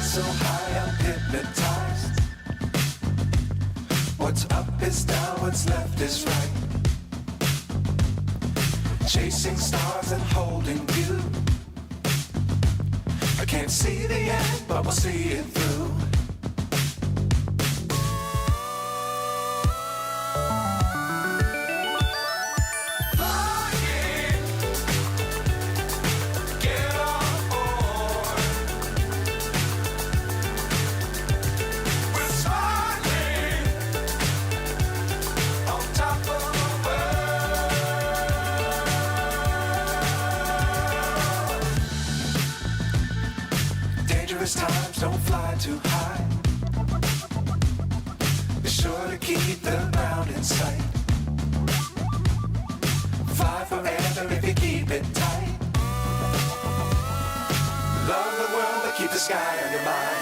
So high I'm hypnotized. What's up is down, what's left is right. Chasing stars and holding you. I can't see the end, but we'll see it through. Times don't fly too high. Be sure to keep the ground in sight. Fly forever if you keep it tight. Love the world but keep the sky on your mind.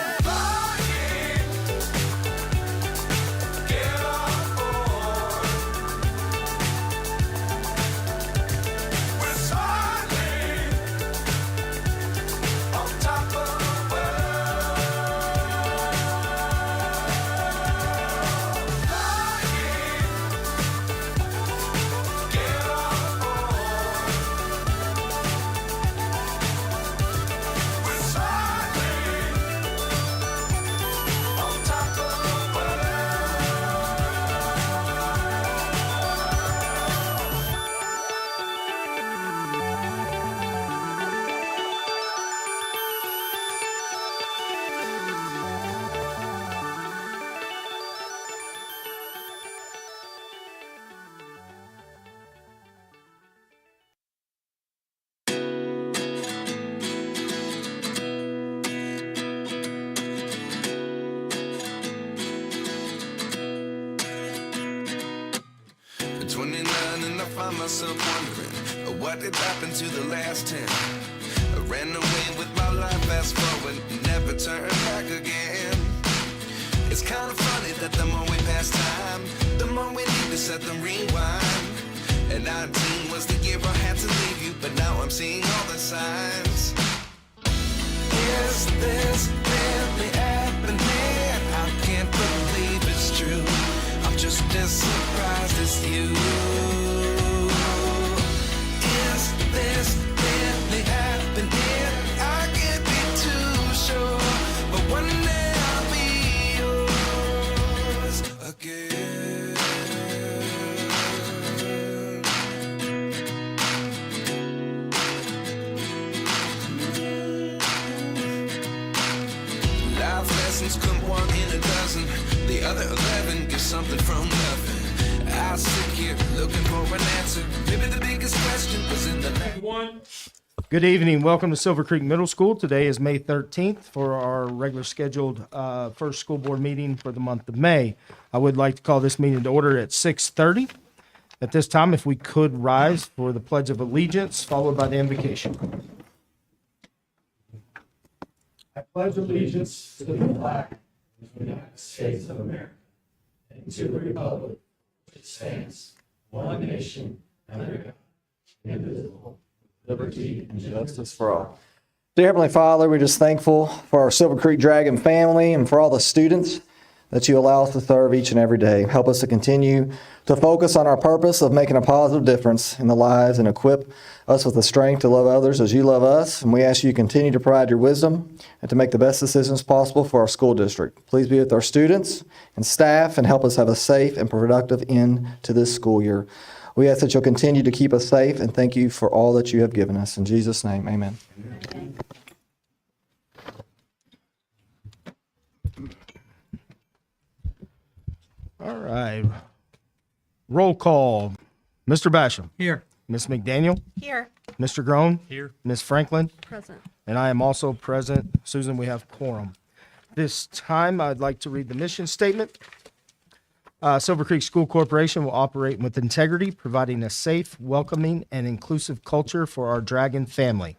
Myself wondering what did happen to the last 10. I ran away with my life, fast forward, never turn back again. It's kind of funny that the more we pass time, the more we need to set them rewind. And 19 was the year I had to leave you, but now I'm seeing all the signs. Is this really happening? I can't believe it's true. I'm just as surprised as you. This really happening? I can't be too sure, but one day I'll be yours again. Life lessons come one in a dozen. The other 11 get something from nothing. I sit here looking for an answer. Maybe the biggest question was in the next one. Good evening. Welcome to Silver Creek Middle School. Today is May 13th for our regular scheduled first school board meeting for the month of May. I would like to call this meeting to order at 6:30. At this time, if we could rise for the Pledge of Allegiance, followed by the invocation. I pledge allegiance to the flag of the United States of America and to the republic which stands one nation under God, indivisible, liberty and justice for all. Dear Heavenly Father, we're just thankful for our Silver Creek Dragon family and for all the students that you allow us to serve each and every day. Help us to continue to focus on our purpose of making a positive difference in the lives and equip us with the strength to love others as you love us. And we ask you to continue to provide your wisdom and to make the best decisions possible for our school district. Please be with our students and staff and help us have a safe and productive end to this school year. We ask that you'll continue to keep us safe and thank you for all that you have given us. In Jesus' name, amen. All right. Roll call. Mr. Basham. Here. Ms. McDaniel. Here. Mr. Groen. Here. Ms. Franklin. Present. And I am also present. Susan, we have quorum. This time, I'd like to read the mission statement. Silver Creek School Corporation will operate with integrity, providing a safe, welcoming, and inclusive culture for our Dragon family.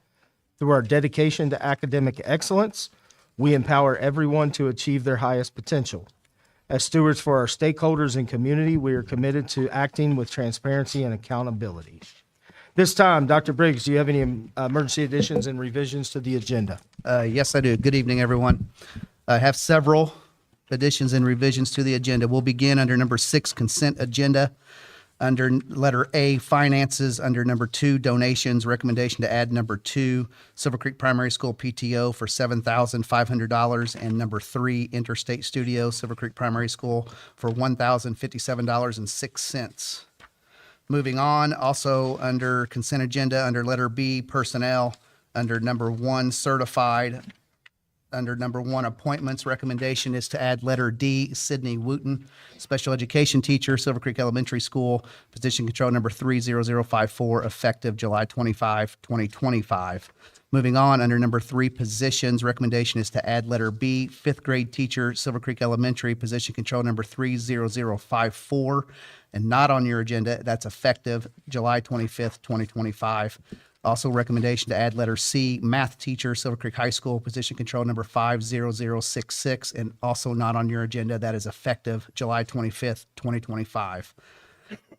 Through our dedication to academic excellence, we empower everyone to achieve their highest potential. As stewards for our stakeholders and community, we are committed to acting with transparency and accountability. This time, Dr. Briggs, do you have any emergency additions and revisions to the agenda? Yes, I do. Good evening, everyone. I have several additions and revisions to the agenda. We'll begin under number 6, consent agenda. Under letter A, finances. Under number 2, donations. Recommendation to add number 2, Silver Creek Primary School PTO for $7,500. And number 3, Interstate Studio, Silver Creek Primary School for $1,057.06. Moving on, also under consent agenda, under letter B, personnel. Under number 1, certified. Under number 1, appointments, recommendation is to add letter D, Sydney Wooten, special education teacher, Silver Creek Elementary School, position control number 30054, effective July 25, 2025. Moving on, under number 3, positions, recommendation is to add letter B, 5th grade teacher, Silver Creek Elementary, position control number 30054, and not on your agenda. That's effective July 25th, 2025. Also, recommendation to add letter C, math teacher, Silver Creek High School, position control number 50066, and also not on your agenda. That is effective July 25th, 2025.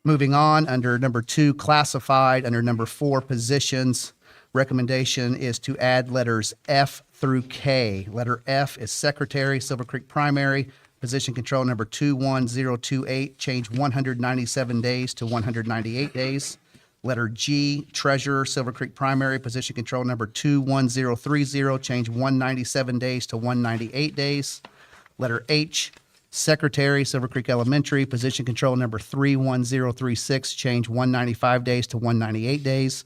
Moving on, under number 2, classified. Under number 4, positions, recommendation is to add letters F through K. Letter F is secretary, Silver Creek Primary, position control number 21028, change 197 days to 198 days. Letter G, treasurer, Silver Creek Primary, position control number 21030, change 197 days to 198 days. Letter H, secretary, Silver Creek Elementary, position control number 31036, change 195 days to 198 days.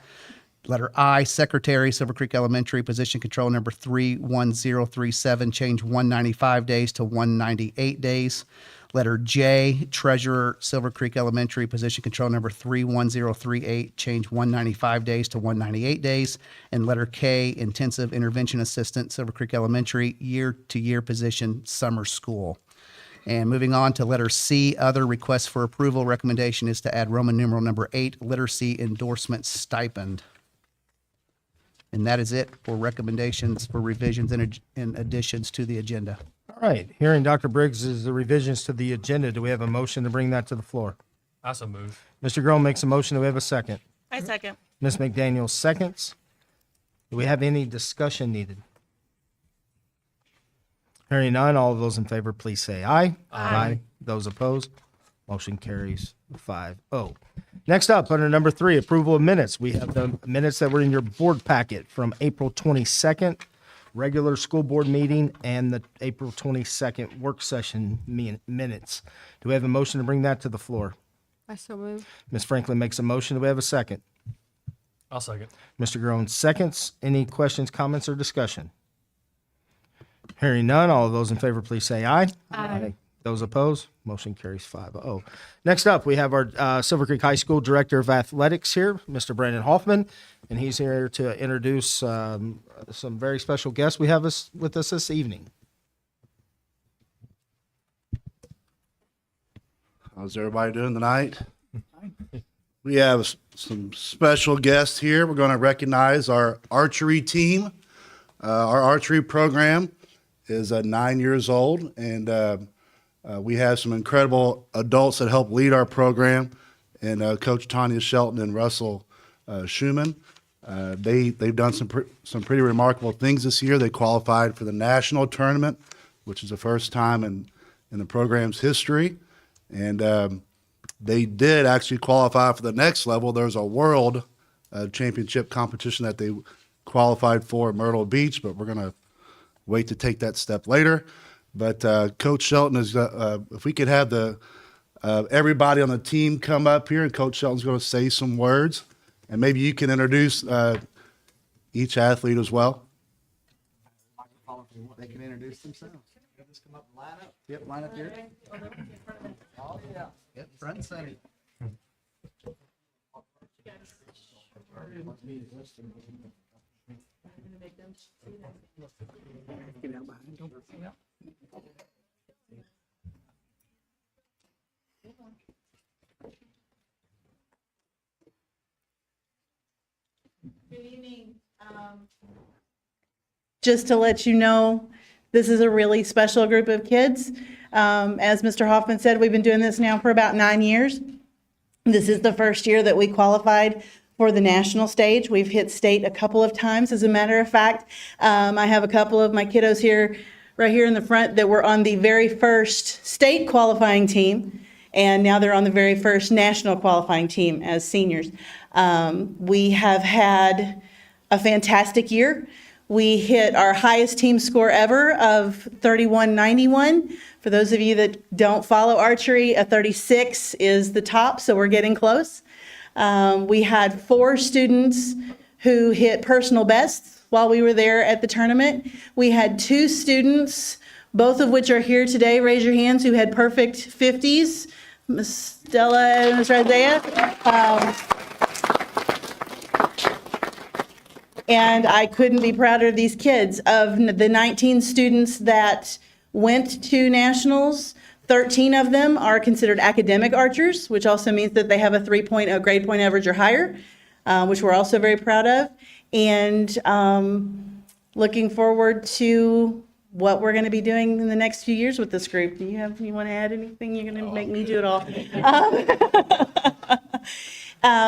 Letter I, secretary, Silver Creek Elementary, position control number 31037, change 195 days to 198 days. Letter J, treasurer, Silver Creek Elementary, position control number 31038, change 195 days to 198 days. And letter K, intensive intervention assistant, Silver Creek Elementary, year-to-year position, summer school. And moving on to letter C, other requests for approval, recommendation is to add Roman numeral number 8, literacy endorsement stipend. And that is it for recommendations for revisions and additions to the agenda. All right, hearing Dr. Briggs' the revisions to the agenda, do we have a motion to bring that to the floor? I so move. Mr. Grohl makes a motion. Do we have a second? I second. Ms. McDaniel seconds. Do we have any discussion needed? Hearing none, all of those in favor, please say aye. Aye. Those opposed, motion carries 5-0. Next up, under number 3, approval of minutes. We have the minutes that were in your board packet from April 22nd, regular school board meeting, and the April 22nd work session minutes. Do we have a motion to bring that to the floor? I so move. Ms. Franklin makes a motion. Do we have a second? I'll second. Mr. Groen seconds. Any questions, comments, or discussion? Hearing none, all of those in favor, please say aye. Aye. Those opposed, motion carries 5-0. Next up, we have our Silver Creek High School Director of Athletics here, Mr. Brandon Hoffman, and he's here to introduce some very special guests we have with us this evening. How's everybody doing tonight? We have some special guests here. We're going to recognize our archery team. Our archery program is 9 years old, and we have some incredible adults that help lead our program, and Coach Tanya Shelton and Russell Schumann. They've done some pretty remarkable things this year. They qualified for the national tournament, which is the first time in the program's history, and they did actually qualify for the next level. There's a world championship competition that they qualified for at Myrtle Beach, but we're going to wait to take that step later. But Coach Shelton is, if we could have everybody on the team come up here, and Coach Shelton's going to say some words, and maybe you can introduce each athlete as well. They can introduce themselves. Just come up and line up. Yep, line up here. Oh, yeah. Yep, front and center. Just to let you know, this is a really special group of kids. As Mr. Hoffman said, we've been doing this now for about 9 years. This is the first year that we qualified for the national stage. We've hit state a couple of times, as a matter of fact. I have a couple of my kiddos here, right here in the front, that were on the very first state qualifying team, and now they're on the very first national qualifying team as seniors. We have had a fantastic year. We hit our highest team score ever of 3191. For those of you that don't follow archery, a 36 is the top, so we're getting close. We had 4 students who hit personal bests while we were there at the tournament. We had 2 students, both of which are here today, raise your hands, who had perfect 50s, Miss Stella and Miss Isaiah. And I couldn't be prouder of these kids. Of the 19 students that went to nationals, 13 of them are considered academic archers, which also means that they have a grade point average or higher, which we're also very proud of. And looking forward to what we're going to be doing in the next few years with this group. You want to add anything? You're going to make me do it all.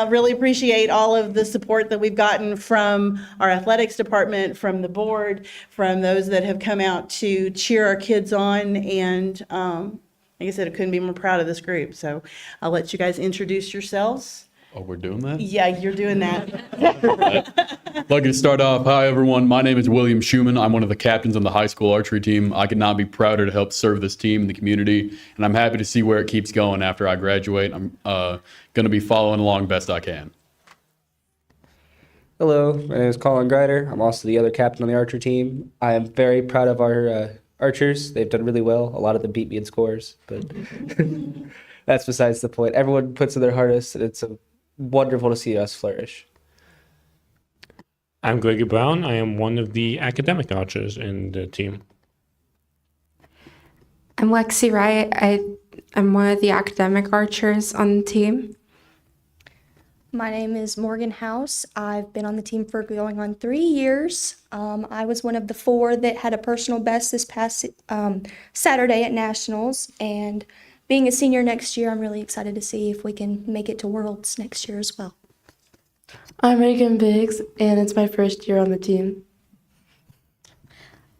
Really appreciate all of the support that we've gotten from our athletics department, from the board, from those that have come out to cheer our kids on. And like I said, I couldn't be more proud of this group. So I'll let you guys introduce yourselves. Oh, we're doing that? Yeah, you're doing that. I'd like to start off. Hi, everyone. My name is William Schumann. I'm one of the captains on the high school archery team. I could not be prouder to help serve this team and the community, and I'm happy to see where it keeps going after I graduate. I'm going to be following along best I can. Hello, my name is Colin Greider. I'm also the other captain on the archer team. I am very proud of our archers. They've done really well. A lot of them beat me in scores, but that's besides the point. Everyone puts in their hardest, and it's wonderful to see us flourish. I'm Gregory Brown. I am one of the academic archers in the team. I'm Lexi Wright. I'm one of the academic archers on the team. My name is Morgan House. I've been on the team for going on 3 years. I was one of the 4 that had a personal best this past Saturday at Nationals. And being a senior next year, I'm really excited to see if we can make it to Worlds next year as well. I'm Reagan Biggs, and it's my first year on the team.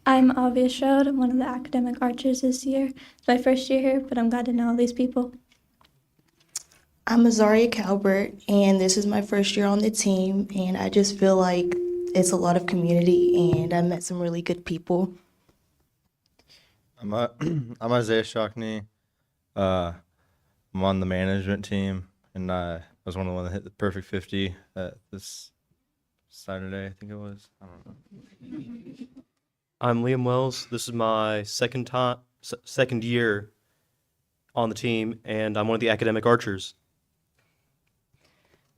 I'm Avia Schode. I'm one of the academic archers this year. It's my first year here, but I'm glad to know all these people. I'm Azaria Calvert, and this is my first year on the team, and I just feel like it's a lot of community, and I met some really good people. I'm Isaiah Shockney. I'm on the management team, and I was one of the ones that hit the perfect 50 this Saturday, I think it was. I don't know. I'm Liam Wells. This is my second year on the team, and I'm one of the academic archers.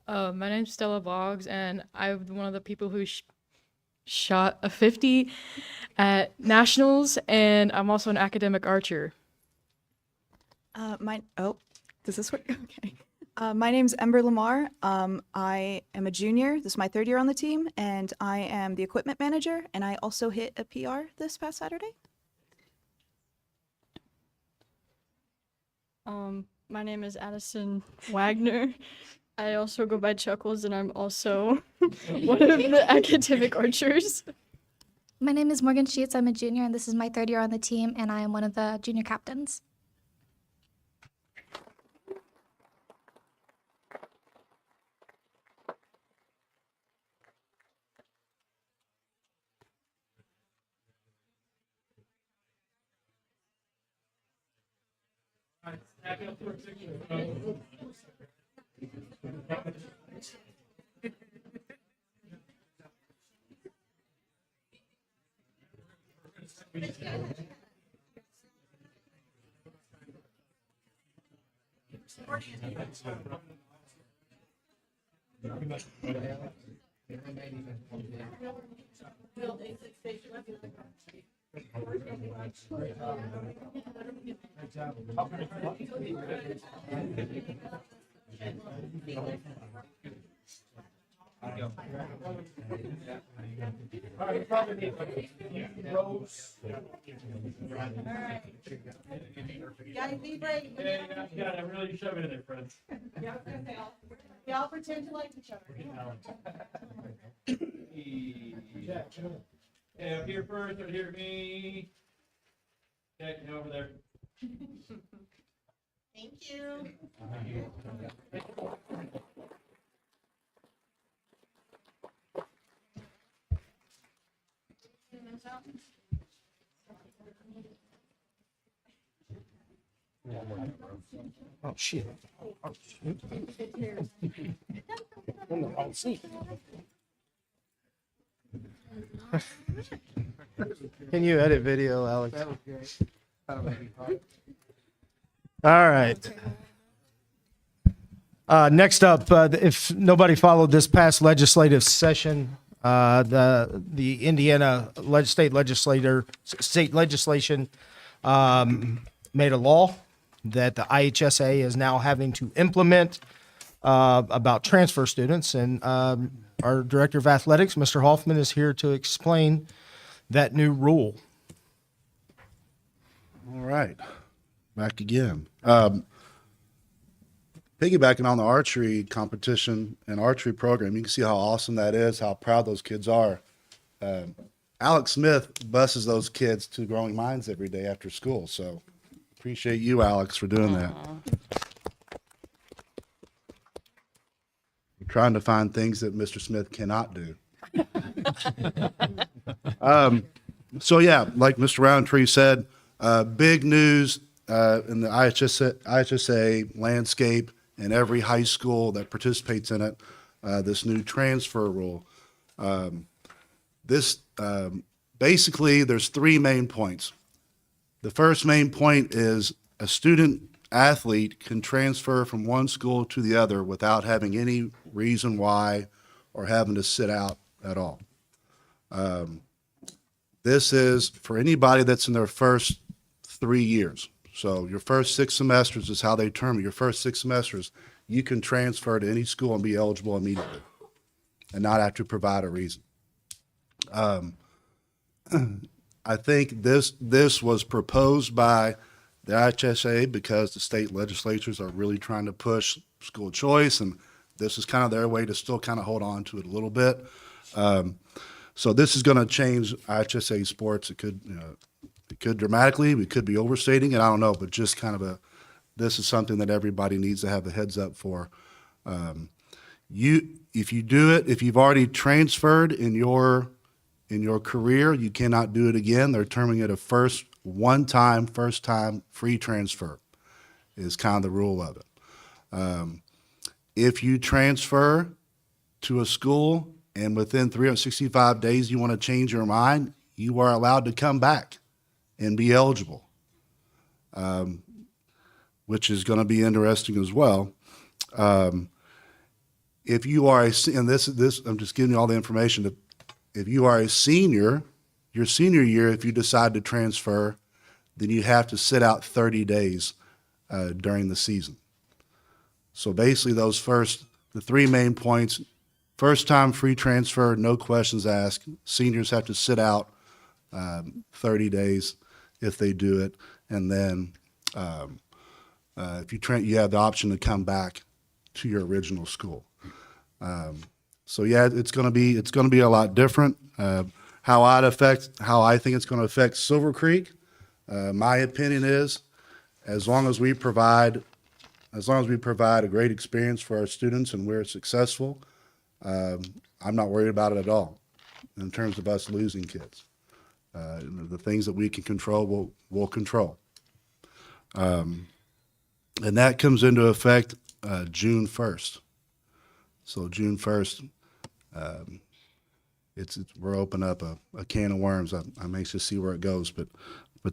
My name's Stella Boggs, and I'm one of the people who shot a 50 at Nationals, and I'm also an academic archer. Does this work? Okay. My name's Ember Lamar. I am a junior. This is my 3rd year on the team, and I am the equipment manager, and I also hit a PR this past Saturday. My name is Addison Wagner. I also go by Chuckles, and I'm also one of the academic archers. My name is Morgan Sheets. I'm a junior, and this is my 3rd year on the team, and I am one of the junior captains. Guys, be brave. Yeah, really shove it in there, friends. Y'all pretend to like each other. Okay, up here first, over here to me. Okay, and over there. Thank you. Oh, shit. Oh, shoot. In the wrong seat. Can you edit video, Alex? That was great. All right. Next up, if nobody followed this past legislative session, the Indiana state legislation made a law that the IHSA is now having to implement about transfer students. And our Director of Athletics, Mr. Hoffman, is here to explain that new rule. All right, back again. Piggybacking on the archery competition and archery program, you can see how awesome that is, how proud those kids are. Alex Smith buses those kids to Growing Minds every day after school, so appreciate you, Alex, for doing that. We're trying to find things that Mr. Smith cannot do. So yeah, like Mr. Roundtree said, big news in the IHSA landscape and every high school that participates in it, this new transfer rule. Basically, there's three main points. The first main point is a student athlete can transfer from one school to the other without having any reason why or having to sit out at all. This is for anybody that's in their first 3 years. So your first 6 semesters is how they term it. Your first 6 semesters, you can transfer to any school and be eligible immediately and not have to provide a reason. I think this was proposed by the IHSA because the state legislatures are really trying to push school choice, and this is kind of their way to still kind of hold on to it a little bit. So this is going to change IHSA sports. It could dramatically. We could be overstating it. I don't know, but just kind of this is something that everybody needs to have a heads up for. If you do it, if you've already transferred in your career, you cannot do it again. They're terming it a first time free transfer is kind of the rule of it. If you transfer to a school and within 365 days you want to change your mind, you are allowed to come back and be eligible, which is going to be interesting as well. If you are and this I'm just giving you all the information that if you are a senior, your senior year, if you decide to transfer, then you have to sit out 30 days during the season. So basically the three main points: first time free transfer, no questions asked. Seniors have to sit out 30 days if they do it, and then if you have the option to come back to your original school. So yeah, it's going to be a lot different. How I think it's going to affect Silver Creek, my opinion is, as long as we provide a great experience for our students and we're successful, I'm not worried about it at all in terms of us losing kids. The things that we can control, we'll control. And that comes into effect June 1st. So June 1st, we're opening up a can of worms. I'm anxious to see where it goes, but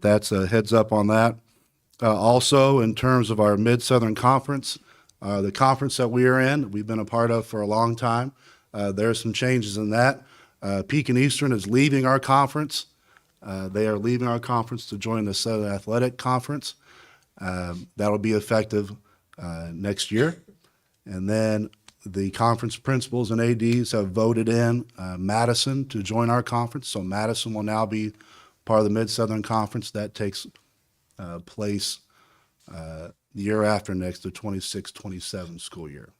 that's a heads up on that. Also, in terms of our Mid-Southern Conference, the conference that we are in, we've been a part of for a long time. There are some changes in that. Pekin Eastern is leaving our conference. They are leaving our conference to join the Southern Athletic Conference. That'll be effective next year. And then the conference principals and ADs have voted in Madison to join our conference. So Madison will now be part of the Mid-Southern Conference. That takes place the year after next, the 26-27 school year.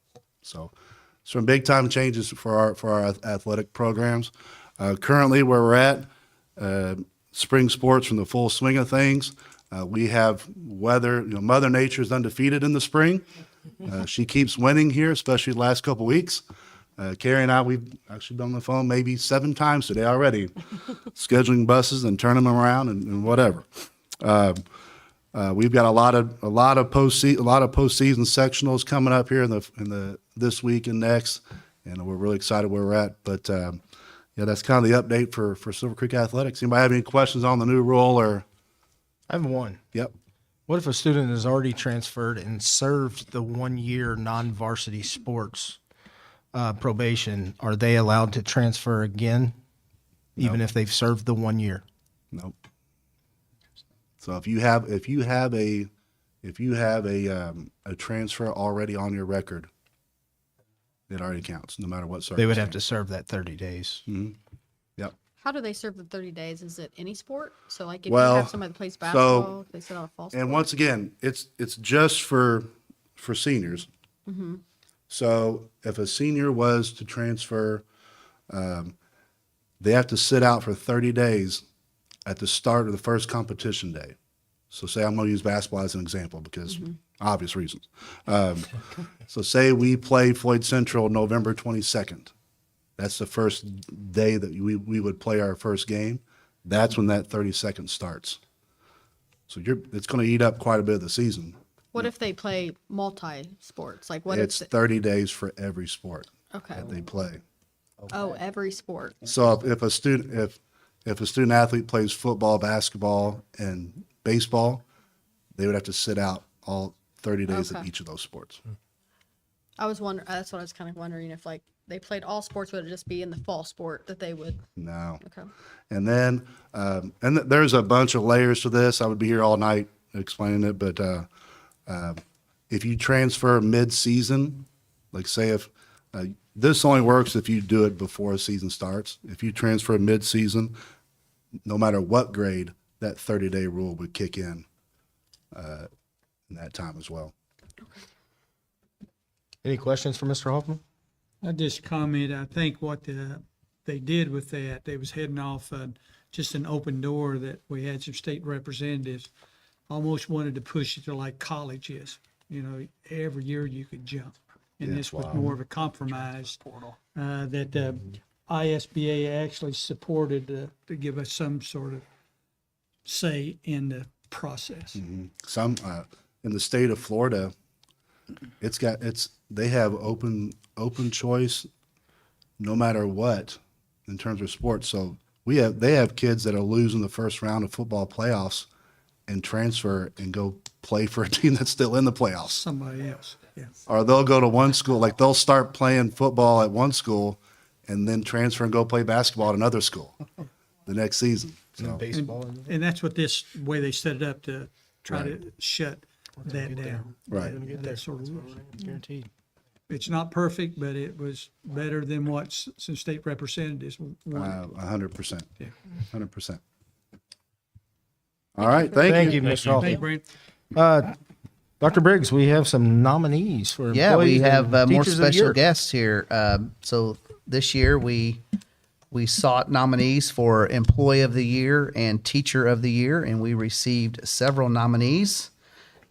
So some big time changes for our athletic programs. Currently, where we're at, spring sports from the full swing of things. We have weather. Mother Nature is undefeated in the spring. She keeps winning here, especially the last couple weeks. Carrie and I, we've actually been on the phone maybe 7 times today already, scheduling buses and turning them around and whatever. We've got a lot of postseason sectionals coming up here in the this week and next, and we're really excited where we're at. But yeah, that's kind of the update for Silver Creek Athletics. Anybody have any questions on the new rule or? I have one. Yep. What if a student has already transferred and served the 1-year non-varsity sports probation? Are they allowed to transfer again, even if they've served the 1 year? Nope. So if you have a transfer already on your record, it already counts, no matter what circumstance. They would have to serve that 30 days. Mm-hmm. Yep. How do they serve the 30 days? Is it any sport? So like if Well, you have somebody that plays basketball, they sit on a fall sport. And once again, it's just for seniors. Mm-hmm. So if a senior was to transfer, they have to sit out for 30 days at the start of the first competition day. So say I'm going to use basketball as an example because obvious reasons. So say we play Floyd Central November 22nd. That's the first day that we would play our first game. That's when that 30-second starts. So it's going to eat up quite a bit of the season. What if they play multi-sports? Like what It's if 30 days for every sport Okay. that they play. Oh, every sport. So if a student athlete plays football, basketball, and baseball, they would have to sit out all 30 days of Okay. each of those sports. I was wondering. That's what I was kind of wondering if like they played all sports, would it just be in the fall sport that they would? No. Okay. And then, there's a bunch of layers to this. I would be here all night explaining it, but if you transfer mid-season, like say if this only works if you do it before a season starts. If you transfer mid-season, no matter what grade, that 30-day rule would kick in that time as well. Any questions for Mr. Hoffman? I just comment, I think what they did with that, they was heading off just an open door that we had some state representatives almost wanted to push it to like college is. Every year you could jump. And this was more of a compromise that ISBA actually supported to give us some sort of say in the process. Mm-hmm. Some in the state of Florida, they have open choice, no matter what, in terms of sports. So they have kids that are losing the first round of football playoffs and transfer and go play for a team that's still in the playoffs. Somebody else, yeah. Or they'll go to one school, like they'll start playing football at one school and then transfer and go play basketball at another school the next season. So baseball. And that's what this way they set it up to try to shut that down. Right. That sort of rules. Guaranteed. It's not perfect, but it was better than what some state representatives wanted. 100%. Yeah. 100%. All right. Thank you. Mr. Hoffman. Thank you, Brent. Dr. Briggs, we have some nominees for Yeah, we employees have and more teachers of the special year. guests here. So this year we sought nominees for Employee of the Year and Teacher of the Year, and we received several nominees.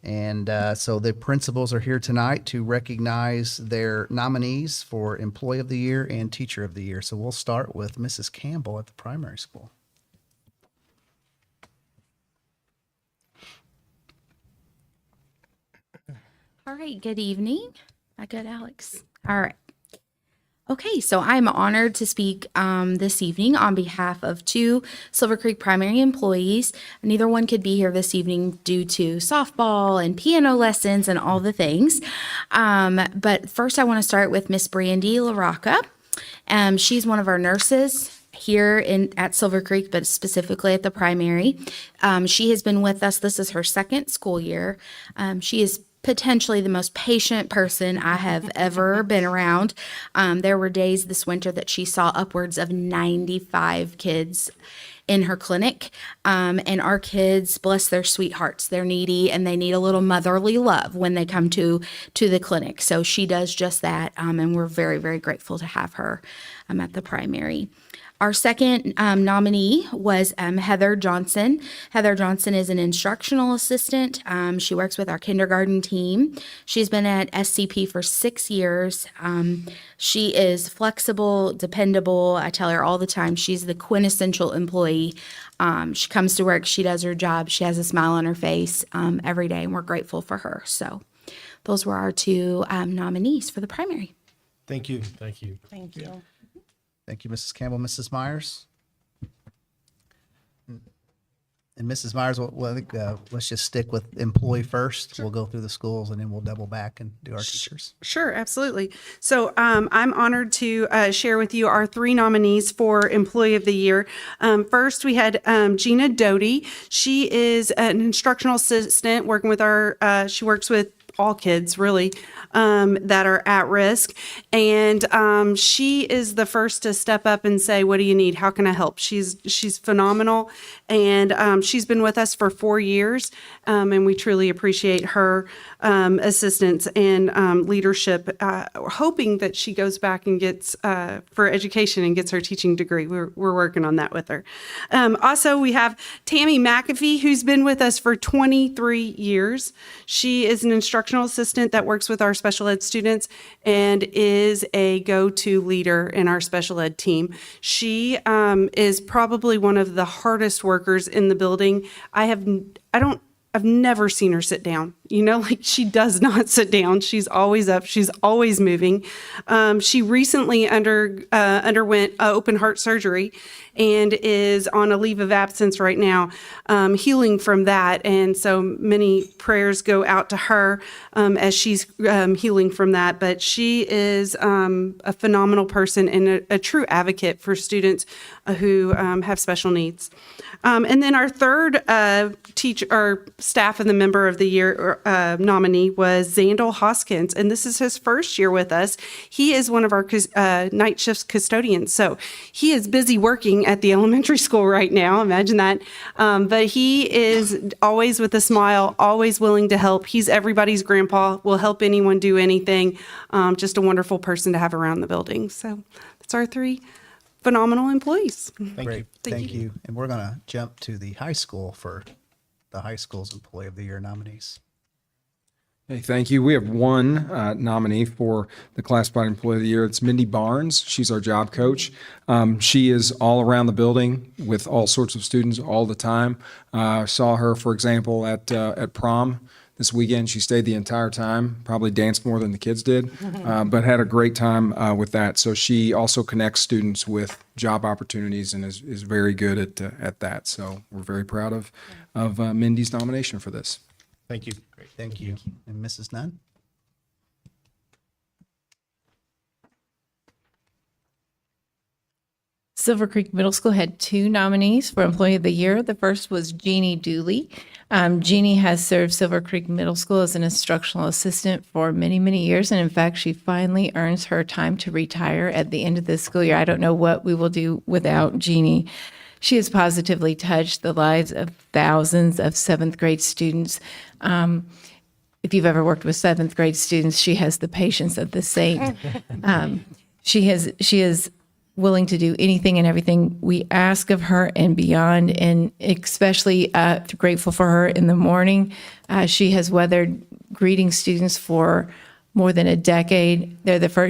And so the principals are here tonight to recognize their nominees for Employee of the Year and Teacher of the Year. So we'll start with Mrs. Campbell at the primary school. All right, good evening. Good, Alex. All right. Okay, so I'm honored to speak this evening on behalf of 2 Silver Creek primary employees. Neither one could be here this evening due to softball and piano lessons and all the things. But first, I want to start with Miss Brandy LaRocca. She's one of our nurses here at Silver Creek, but specifically at the primary. She has been with us. This is her second school year. She is potentially the most patient person I have ever been around. There were days this winter that she saw upwards of 95 kids in her clinic. And our kids, bless their sweethearts, they're needy and they need a little motherly love when they come to the clinic. So she does just that. And we're very, very grateful to have her at the primary. Our second nominee was Heather Johnson. Heather Johnson is an instructional assistant. She works with our kindergarten team. She's been at SCP for 6 years. She is flexible, dependable. I tell her all the time, she's the quintessential employee. She comes to work, she does her job, she has a smile on her face every day, and we're grateful for her. So those were our two nominees for the primary. Thank you. Thank you. Thank you. Thank you, Mrs. Campbell. Mrs. Myers? And Mrs. Myers, let's just stick with employee first. We'll go through the schools and then we'll double back and do our teachers. Sure, absolutely. So I'm honored to share with you our 3 nominees for Employee of the Year. First, we had Gina Doty. She is an instructional assistant working with she works with all kids really that are at risk. And she is the first to step up and say, what do you need? How can I help? She's phenomenal. And she's been with us for 4 years. And we truly appreciate her assistance and leadership, hoping that she goes back and gets for education and gets her teaching degree. We're working on that with her. Also, we have Tammy McAfee, who's been with us for 23 years. She is an instructional assistant that works with our special ed students and is a go-to leader in our special ed team. She is probably one of the hardest workers in the building. I've never seen her sit down. Like she does not sit down. She's always up. She's always moving. She recently underwent open heart surgery and is on a leave of absence right now, healing from that. And so many prayers go out to her as she's healing from that. But she is a phenomenal person and a true advocate for students who have special needs. And then our third staff and the member of the year nominee was Zandal Hoskins, and this is his first year with us. He is one of our night shifts custodians, so he is busy working at the elementary school right now. Imagine that. But he is always with a smile, always willing to help. He's everybody's grandpa, will help anyone do anything. Just a wonderful person to have around the building. So that's our 3 phenomenal employees. Great. Thank you. And we're going to jump to the high school for the high school's Employee of the Year nominees. Hey, thank you. We have one nominee for the Classified Employee of the Year. It's Mindy Barnes. She's our job coach. She is all around the building with all sorts of students all the time. Saw her, for example, at prom this weekend. She stayed the entire time, probably danced more than the kids did, but had a great time with that. So she also connects students with job opportunities and is very good at that. So we're very proud of Mindy's nomination for this. Thank you. Great. Thank you. And Mrs. Nunn? Silver Creek Middle School had 2 nominees for Employee of the Year. The first was Jeannie Dooley. Jeannie has served Silver Creek Middle School as an instructional assistant for many, many years. And in fact, she finally earns her time to retire at the end of this school year. I don't know what we will do without Jeannie. She has positively touched the lives of thousands of 7th grade students. If you've ever worked with 7th grade students, she has the patience of the saint. She is willing to do anything and everything we ask of her and beyond, and especially grateful for her in the morning. She has weathered greeting students for more than a decade.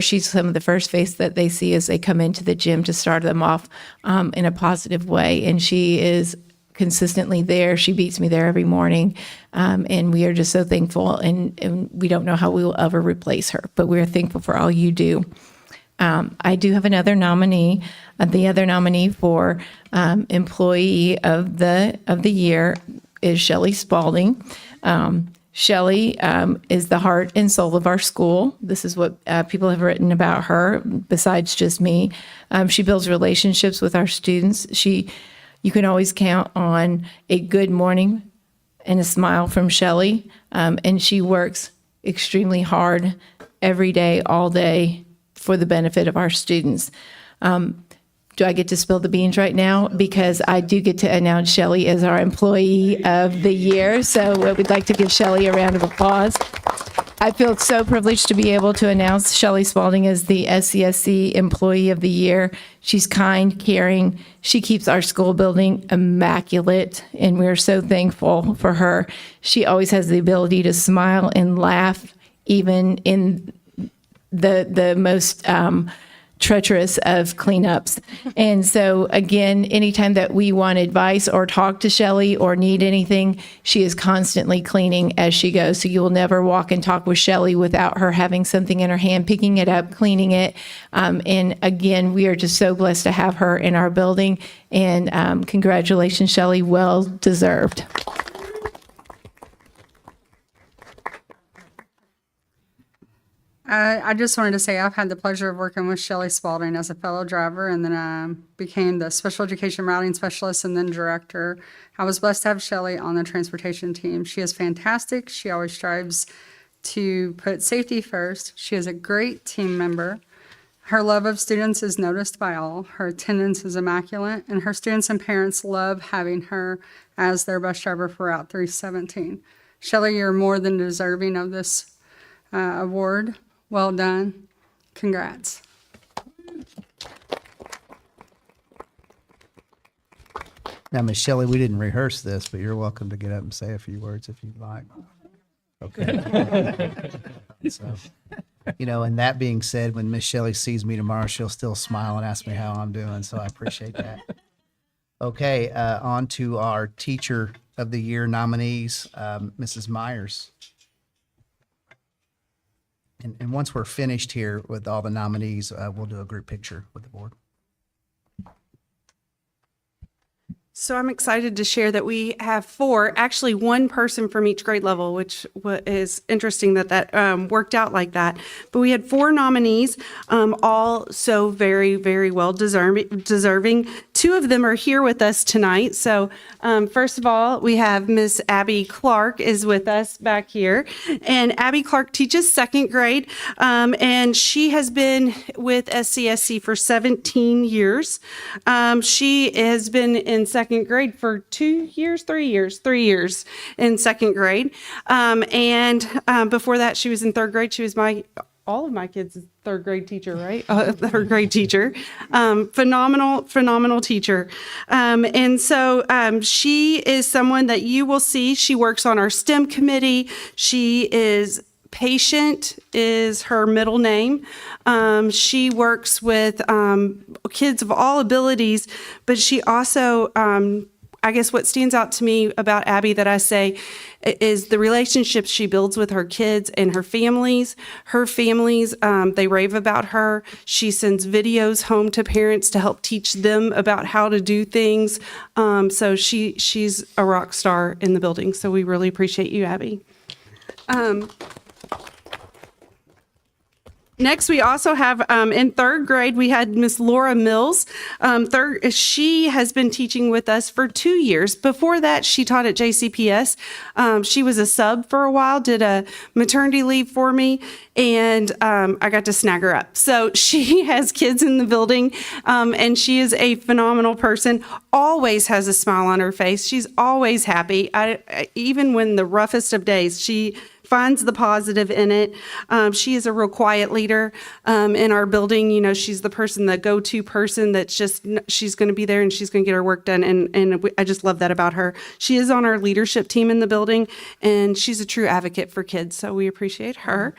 She's some of the first face that they see as they come into the gym to start them off in a positive way. And she is consistently there. She beats me there every morning. And we are just so thankful. And we don't know how we will ever replace her, but we're thankful for all you do. I do have another nominee. The other nominee for Employee of the Year is Shelley Spalding. Shelley is the heart and soul of our school. This is what people have written about her, besides just me. She builds relationships with our students. You can always count on a good morning and a smile from Shelley, and she works extremely hard every day, all day, for the benefit of our students. Do I get to spill the beans right now? Because I do get to announce Shelley as our Employee of the Year. So we'd like to give Shelley a round of applause. I feel so privileged to be able to announce Shelley Spalding as the SCSC Employee of the Year. She's kind, caring. She keeps our school building immaculate, and we're so thankful for her. She always has the ability to smile and laugh, even in the most treacherous of cleanups. And so again, anytime that we want advice or talk to Shelley or need anything, she is constantly cleaning as she goes. So you will never walk and talk with Shelley without her having something in her hand, picking it up, cleaning it. And again, we are just so blessed to have her in our building. And congratulations, Shelley, well deserved. I just wanted to say I've had the pleasure of working with Shelley Spalding as a fellow driver, and then I became the special education routing specialist and then director. I was blessed to have Shelley on the transportation team. She is fantastic. She always strives to put safety first. She is a great team member. Her love of students is noticed by all. Her attendance is immaculate, and her students and parents love having her as their bus driver for Route 317. Shelley, you're more than deserving of this award. Well done. Congrats. Now, Miss Shelley, we didn't rehearse this, but you're welcome to get up and say a few words if you'd like. Okay. So, and that being said, when Miss Shelley sees me tomorrow, she'll still smile and ask me how I'm doing. So I appreciate that. Okay, on to our Teacher of the Year nominees, Mrs. Myers. And once we're finished here with all the nominees, we'll do a group picture with the board. So I'm excited to share that we have four, actually one person from each grade level, which is interesting that worked out like that. But we had four nominees, all so very, very well deserving. Two of them are here with us tonight. So first of all, we have Miss Abby Clark is with us back here. And Abby Clark teaches second grade, and she has been with SCSC for 17 years. She has been in second grade for 3 years in second grade. And before that, she was in third grade. She was all of my kids' third grade teacher, right? Third grade teacher. Phenomenal teacher. And so she is someone that you will see. She works on our STEM committee. She is patient is her middle name. She works with kids of all abilities, but she also, I guess what stands out to me about Abby that I say is the relationships she builds with her kids and her families. Her families, they rave about her. She sends videos home to parents to help teach them about how to do things. So she's a rock star in the building. So we really appreciate you, Abby. Next, we also have in third grade, we had Miss Laura Mills. She has been teaching with us for 2 years. Before that, she taught at JCPS. She was a sub for a while, did a maternity leave for me, and I got to snag her up. So she has kids in the building, and she is a phenomenal person, always has a smile on her face. She's always happy. Even when the roughest of days, she finds the positive in it. She is a real quiet leader in our building. You know, she's the person, the go-to person that's just, she's going to be there and she's going to get her work done. And I just love that about her. She is on our leadership team in the building, and she's a true advocate for kids. So we appreciate her.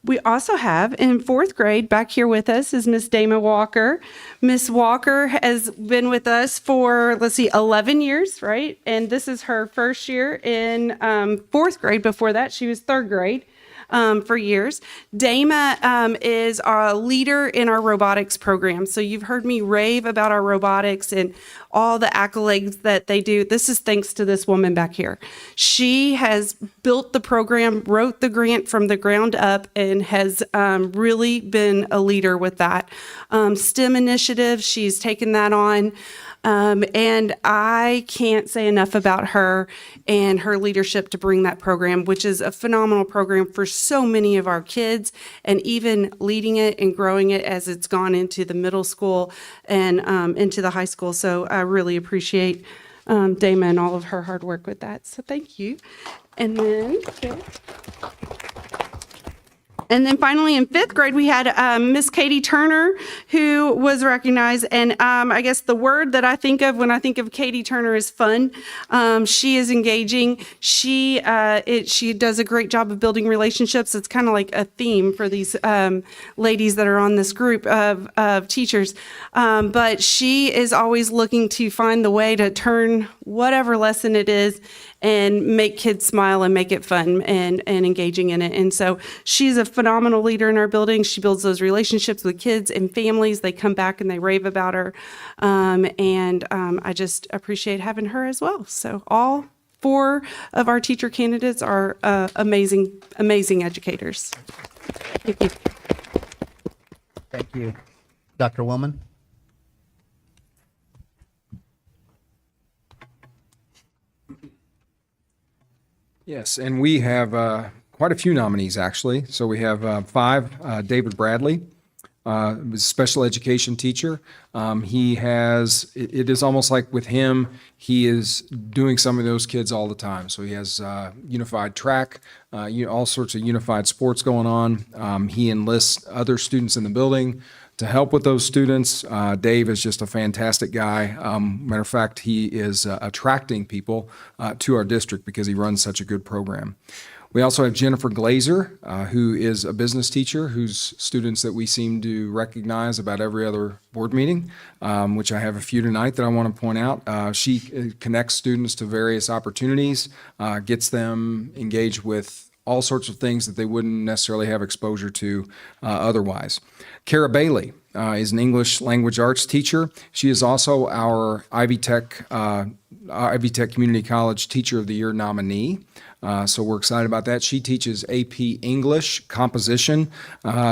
We also have in fourth grade back here with us is Miss Dama Walker. Miss Walker has been with us for, 11 years, right? And this is her first year in fourth grade. Before that, she was third grade. for years. Dama is our leader in our robotics program. So you've heard me rave about our robotics and all the accolades that they do. This is thanks to this woman back here. She has built the program, wrote the grant from the ground up, and has really been a leader with that. STEM initiative, she's taken that on. And I can't say enough about her and her leadership to bring that program, which is a phenomenal program for so many of our kids, and even leading it and growing it as it's gone into the middle school and into the high school. So I really appreciate Dama and all of her hard work with that. So thank you. And then finally, in 5th grade, we had Miss Katie Turner, who was recognized. And I guess the word that I think of when I think of Katie Turner is fun. She is engaging. She does a great job of building relationships. It's kind of like a theme for these ladies that are on this group of teachers. But she is always looking to find the way to turn whatever lesson it is and make kids smile and make it fun and engaging in it. And so she's a phenomenal leader in our building. She builds those relationships with kids and families. They come back and they rave about her. I just appreciate having her as well. So all 4 of our teacher candidates are amazing educators. Thank you. Thank you. Dr. Willman? Yes, and we have quite a few nominees, actually. So we have 5. David Bradley, was a special education teacher. It is almost like with him, he is doing some of those kids all the time. So he has unified track, all sorts of unified sports going on. He enlists other students in the building to help with those students. Dave is just a fantastic guy. Matter of fact, he is attracting people to our district because he runs such a good program. We also have Jennifer Glazer, who is a business teacher whose students that we seem to recognize about every other board meeting, which I have a few tonight that I want to point out. She connects students to various opportunities, gets them engaged with all sorts of things that they wouldn't necessarily have exposure to otherwise. Kara Bailey is an English language arts teacher. She is also our Ivy Tech Community College Teacher of the Year nominee. So we're excited about that. She teaches AP English composition.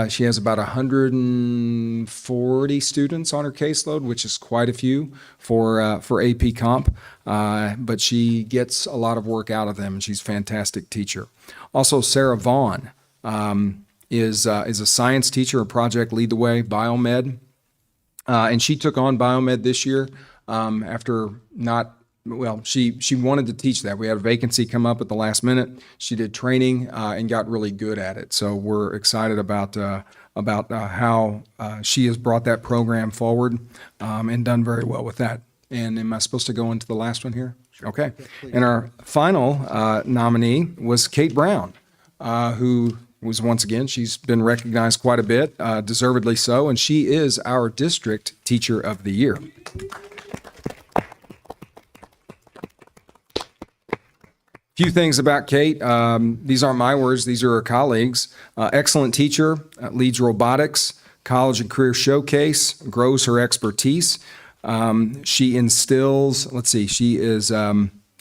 She has about 140 students on her caseload, which is quite a few for AP Comp. But she gets a lot of work out of them, and she's a fantastic teacher. Also, Sarah Vaughn is a science teacher, a project Lead the Way, Biomed. And she took on Biomed this year after not. Well, she wanted to teach that. We had a vacancy come up at the last minute. She did training and got really good at it. So we're excited about how she has brought that program forward and done very well with that. And am I supposed to go into the last one here? Okay. And our final nominee was Kate Brown, who was once again, she's been recognized quite a bit, deservedly so, and she is our District Teacher of the Year. Few things about Kate. These aren't my words. These are her colleagues. Excellent teacher, leads robotics, college and career showcase, grows her expertise. She instills,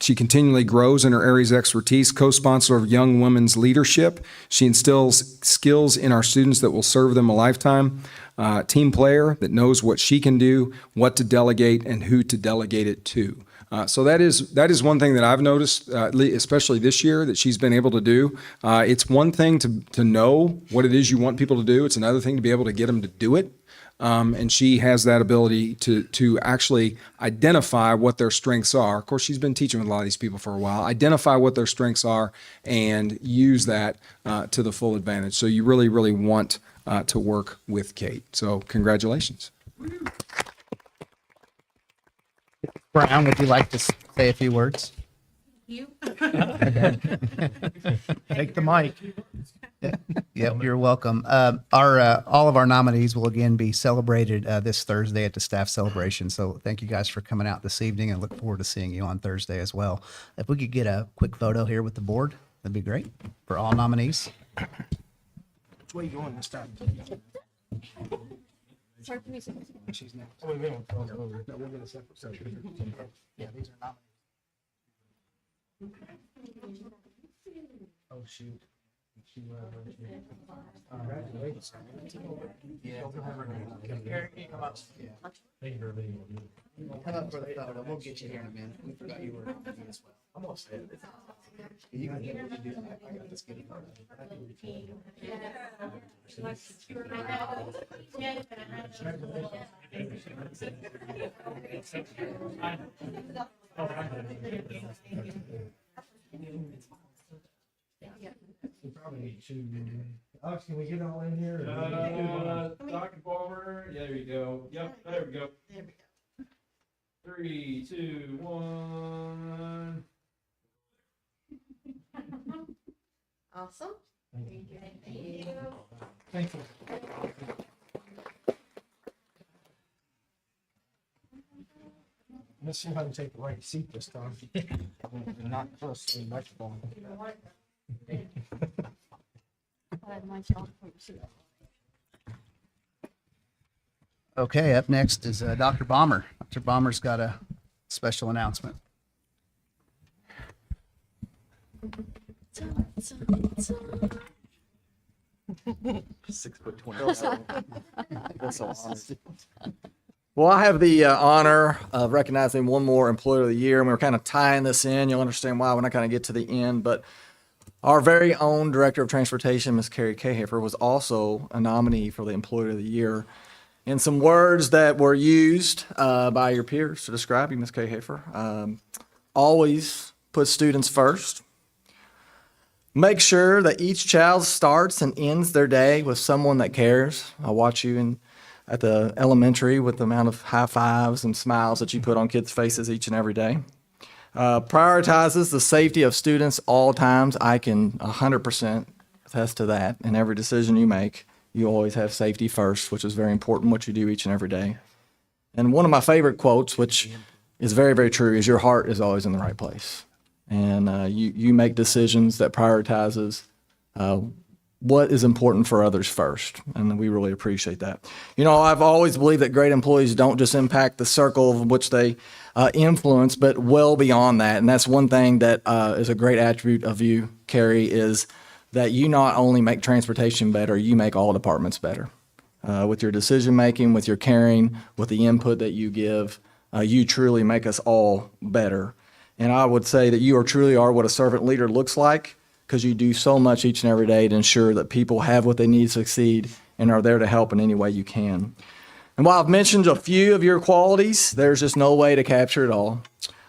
she continually grows in her areas of expertise, co-sponsor of Young Women's Leadership. She instills skills in our students that will serve them a lifetime. Team player that knows what she can do, what to delegate, and who to delegate it to. So that is one thing that I've noticed, especially this year, that she's been able to do. It's one thing to know what it is you want people to do. It's another thing to be able to get them to do it. And she has that ability to actually identify what their strengths are. Of course, she's been teaching with a lot of these people for a while. Identify what their strengths are and use that to the full advantage. So you really, really want to work with Kate. So congratulations. Brown, would you like to say a few words? You. Take the mic. Yep, you're welcome. All of our nominees will again be celebrated this Thursday at the staff celebration. So thank you guys for coming out this evening, and look forward to seeing you on Thursday as well. If we could get a quick photo here with the board, that'd be great for all nominees. Which way you going this time? She's next. Oh, we won't throw her over. No, we'll get a separate section. Yeah, these are nominated. Oh, shoot. Congratulations. Yeah. Come up for the photo. We'll get you here in a minute. We forgot you were on the as well. I'm all set. You can do that. I got this good part. Alex, can we get all in here? Dr. Palmer, yeah, there you go. Yep, there we go. 3, 2, 1. Awesome. Thank you. Let's see if I can take the right seat this time. Not close to the microphone. Okay, up next is Dr. Bomber. Dr. Bomber's got a special announcement. Well, I have the honor of recognizing one more Employee of the Year, and we were kind of tying this in. You'll understand why when I kind of get to the end. But our very own Director of Transportation, Ms. Carrie Cahafer, was also a nominee for the Employee of the Year. And some words that were used by your peers to describe you, Ms. Cahafer. Always put students first. Make sure that each child starts and ends their day with someone that cares. I watch you at the elementary with the amount of high fives and smiles that you put on kids' faces each and every day. Prioritizes the safety of students all times. I can 100% attest to that. In every decision you make, you always have safety first, which is very important what you do each and every day. And one of my favorite quotes, which is very, very true, is your heart is always in the right place. And you make decisions that prioritizes what is important for others first. And we really appreciate that. You know, I've always believed that great employees don't just impact the circle of which they influence, but well beyond that. And that's one thing that is a great attribute of you, Carrie, is that you not only make transportation better, you make all departments better. With your decision making, with your caring, with the input that you give, you truly make us all better. And I would say that you truly are what a servant leader looks like, because you do so much each and every day to ensure that people have what they need to succeed and are there to help in any way you can. And while I've mentioned a few of your qualities, there's just no way to capture it all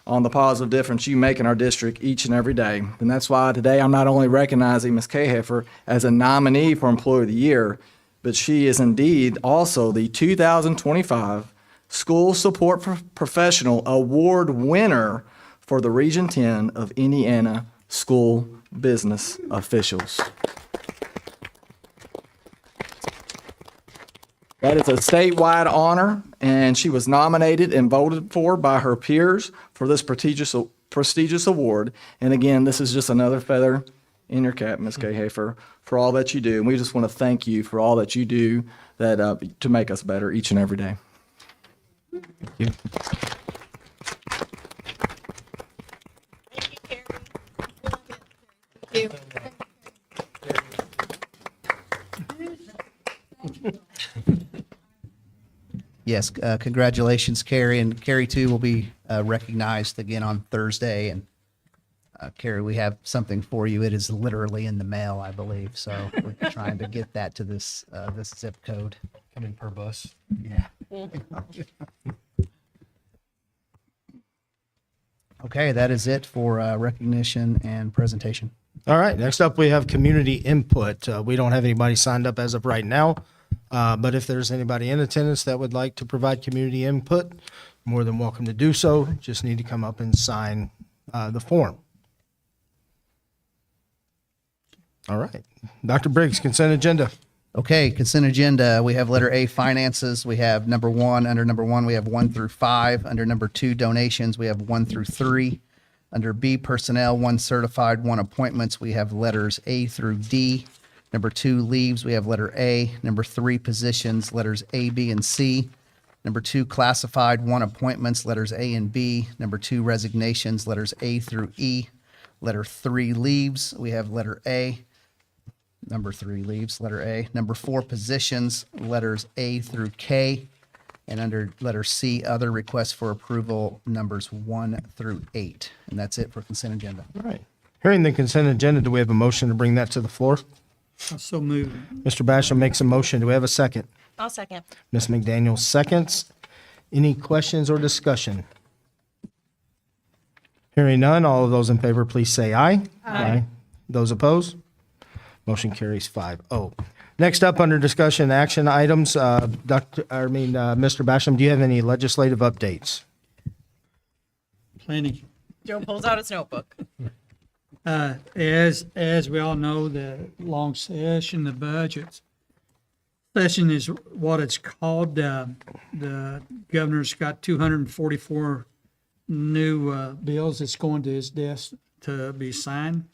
on the positive difference you make in our district each and every day. And that's why today I'm not only recognizing Ms. Cahafer as a nominee for Employee of the Year, but she is indeed also the 2025 School Support Professional Award winner for the Region 10 of Indiana School Business Officials. That is a statewide honor, and she was nominated and voted for by her peers for this prestigious award. And again, this is just another feather in your cap, Ms. Cahafer, for all that you do. And we just want to thank you for all that you do to make us better each and every day. Thank you. Yes, congratulations, Carrie. And Carrie, too, will be recognized again on Thursday. And Carrie, we have something for you. It is literally in the mail, I believe. So we're trying to get that to this zip code. Coming per bus. Yeah. Okay, that is it for recognition and presentation. All right, next up, we have community input. We don't have anybody signed up as of right now, but if there's anybody in attendance that would like to provide community input, more than welcome to do so. Just need to come up and sign the form. All right, Dr. Briggs, consent agenda. Okay, consent agenda. We have letter A, finances. We have number 1. Under number 1, we have 1 through 5. Under number 2, donations, we have 1 through 3. Under B, personnel, 1 certified, 1 appointments. We have letters A through D. Number 2, leaves, we have letter A. Number 3, positions, letters A, B, and C. Number 2, classified 1 appointments, letters A and B. Number 2, resignations, letters A through E. Letter 3, leaves, we have letter A. Number 3, leaves, letter A. Number 4, positions, letters A through K. And under letter C, other requests for approval, numbers 1 through 8. And that's it for consent agenda. All right. Hearing the consent agenda, do we have a motion to bring that to the floor? I'll so move. Mr. Basham makes a motion. Do we have a second? I'll second. Ms. McDaniel seconds. Any questions or discussion? Hearing none, all of those in favor, please say aye. Aye. Those opposed? Motion carries 5-0. Next up, under discussion action items, Mr. Basham, do you have any legislative updates? Plenty. Joe pulls out his notebook. As we all know, the long session, the budget session is what it's called. The governor's got 244 new bills that's going to his desk to be signed.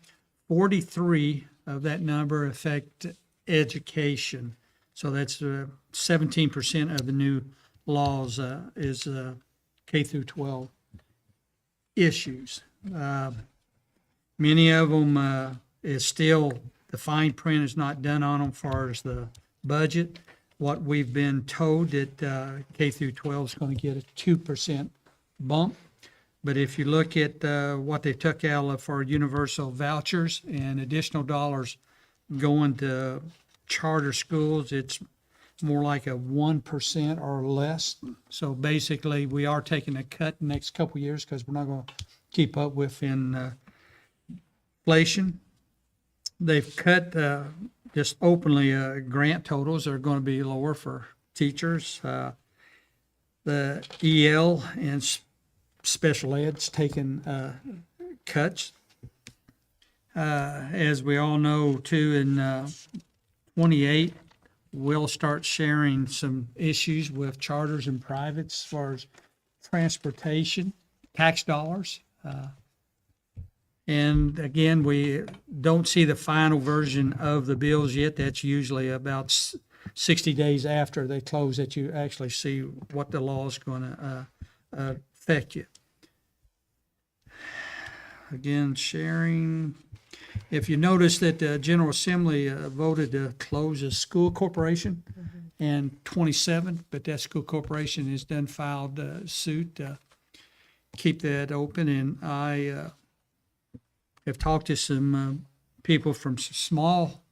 43 of that number affect education. So that's 17% of the new laws is K through 12 issues. Many of them is still, the fine print is not done on them as far as the budget. What we've been told that K through 12 is going to get a 2% bump. But if you look at what they took out for universal vouchers and additional dollars going to charter schools, it's more like a 1% or less. So basically, we are taking a cut the next couple of years because we're not going to keep up with inflation. They've cut just openly grant totals are going to be lower for teachers. The EL and special ed's taking cuts. As we all know, too, in 28, we'll start sharing some issues with charters and privates as far as transportation, tax dollars. And again, we don't see the final version of the bills yet. That's usually about 60 days after they close that you actually see what the law is going to affect you. Again, sharing. If you notice that the General Assembly voted to close a school corporation in 27, but that school corporation has done filed suit to keep that open. And I have talked to some people from small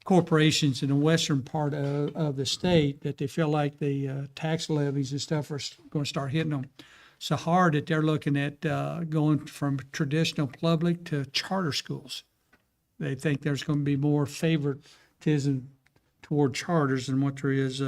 corporations in the western part of the state that they feel like the tax levies and stuff are going to start hitting them so hard that they're looking at going from traditional public to charter schools. They think there's going to be more favoritism toward charters than what there is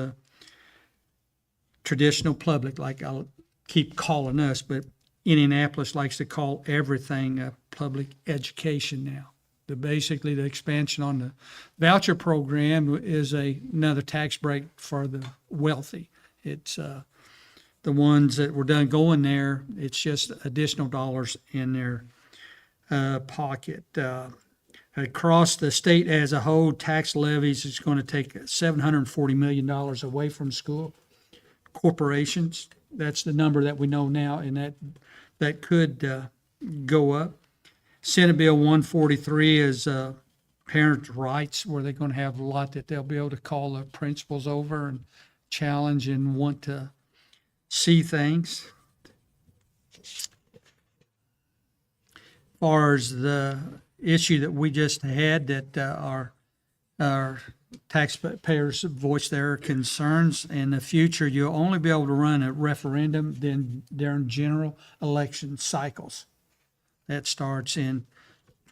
traditional public, like I'll keep calling us, but Indianapolis likes to call everything public education now. Basically, the expansion on the voucher program is another tax break for the wealthy. It's the ones that were done going there, it's just additional dollars in their pocket. Across the state as a whole, tax levies is going to take $740 million away from school corporations. That's the number that we know now, and that could go up. Senate Bill 143 is parents' rights, where they're going to have a lot that they'll be able to call the principals over and challenge and want to see things. As far as the issue that we just had, that our taxpayers voiced their concerns. In the future, you'll only be able to run a referendum during general election cycles. That starts in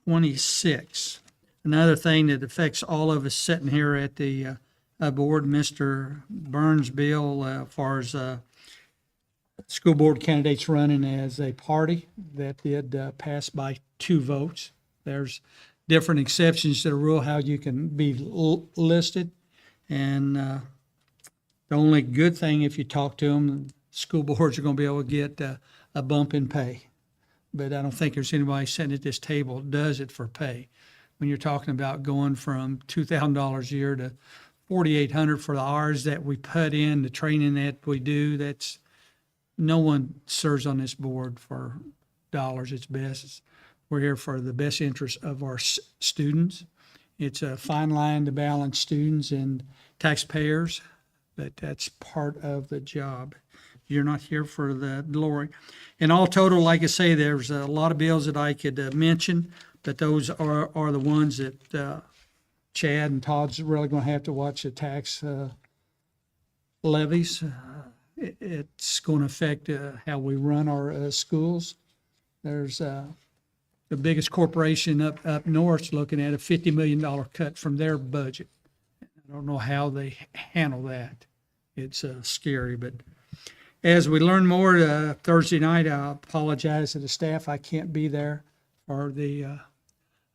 26. Another thing that affects all of us sitting here at the board, Mr. Burns' bill, as far as school board candidates running as a party, that did pass by 2 votes. There's different exceptions to the rule, how you can be listed. And the only good thing, if you talk to them, school boards are going to be able to get a bump in pay. But I don't think there's anybody sitting at this table that does it for pay. when you're talking about going from $2,000 a year to $4,800 for the hours that we put in, the training that we do, that's, no one serves on this board for dollars. It's best. We're here for the best interest of our students. It's a fine line to balance students and taxpayers, but that's part of the job. You're not here for the glory. In all total, like I say, there's a lot of bills that I could mention, but those are the ones that Chad and Todd's really going to have to watch the tax levies. It's going to affect how we run our schools. There's the biggest corporation up north looking at a $50 million cut from their budget. I don't know how they handle that. It's scary, but as we learn more Thursday night, I apologize to the staff. I can't be there for the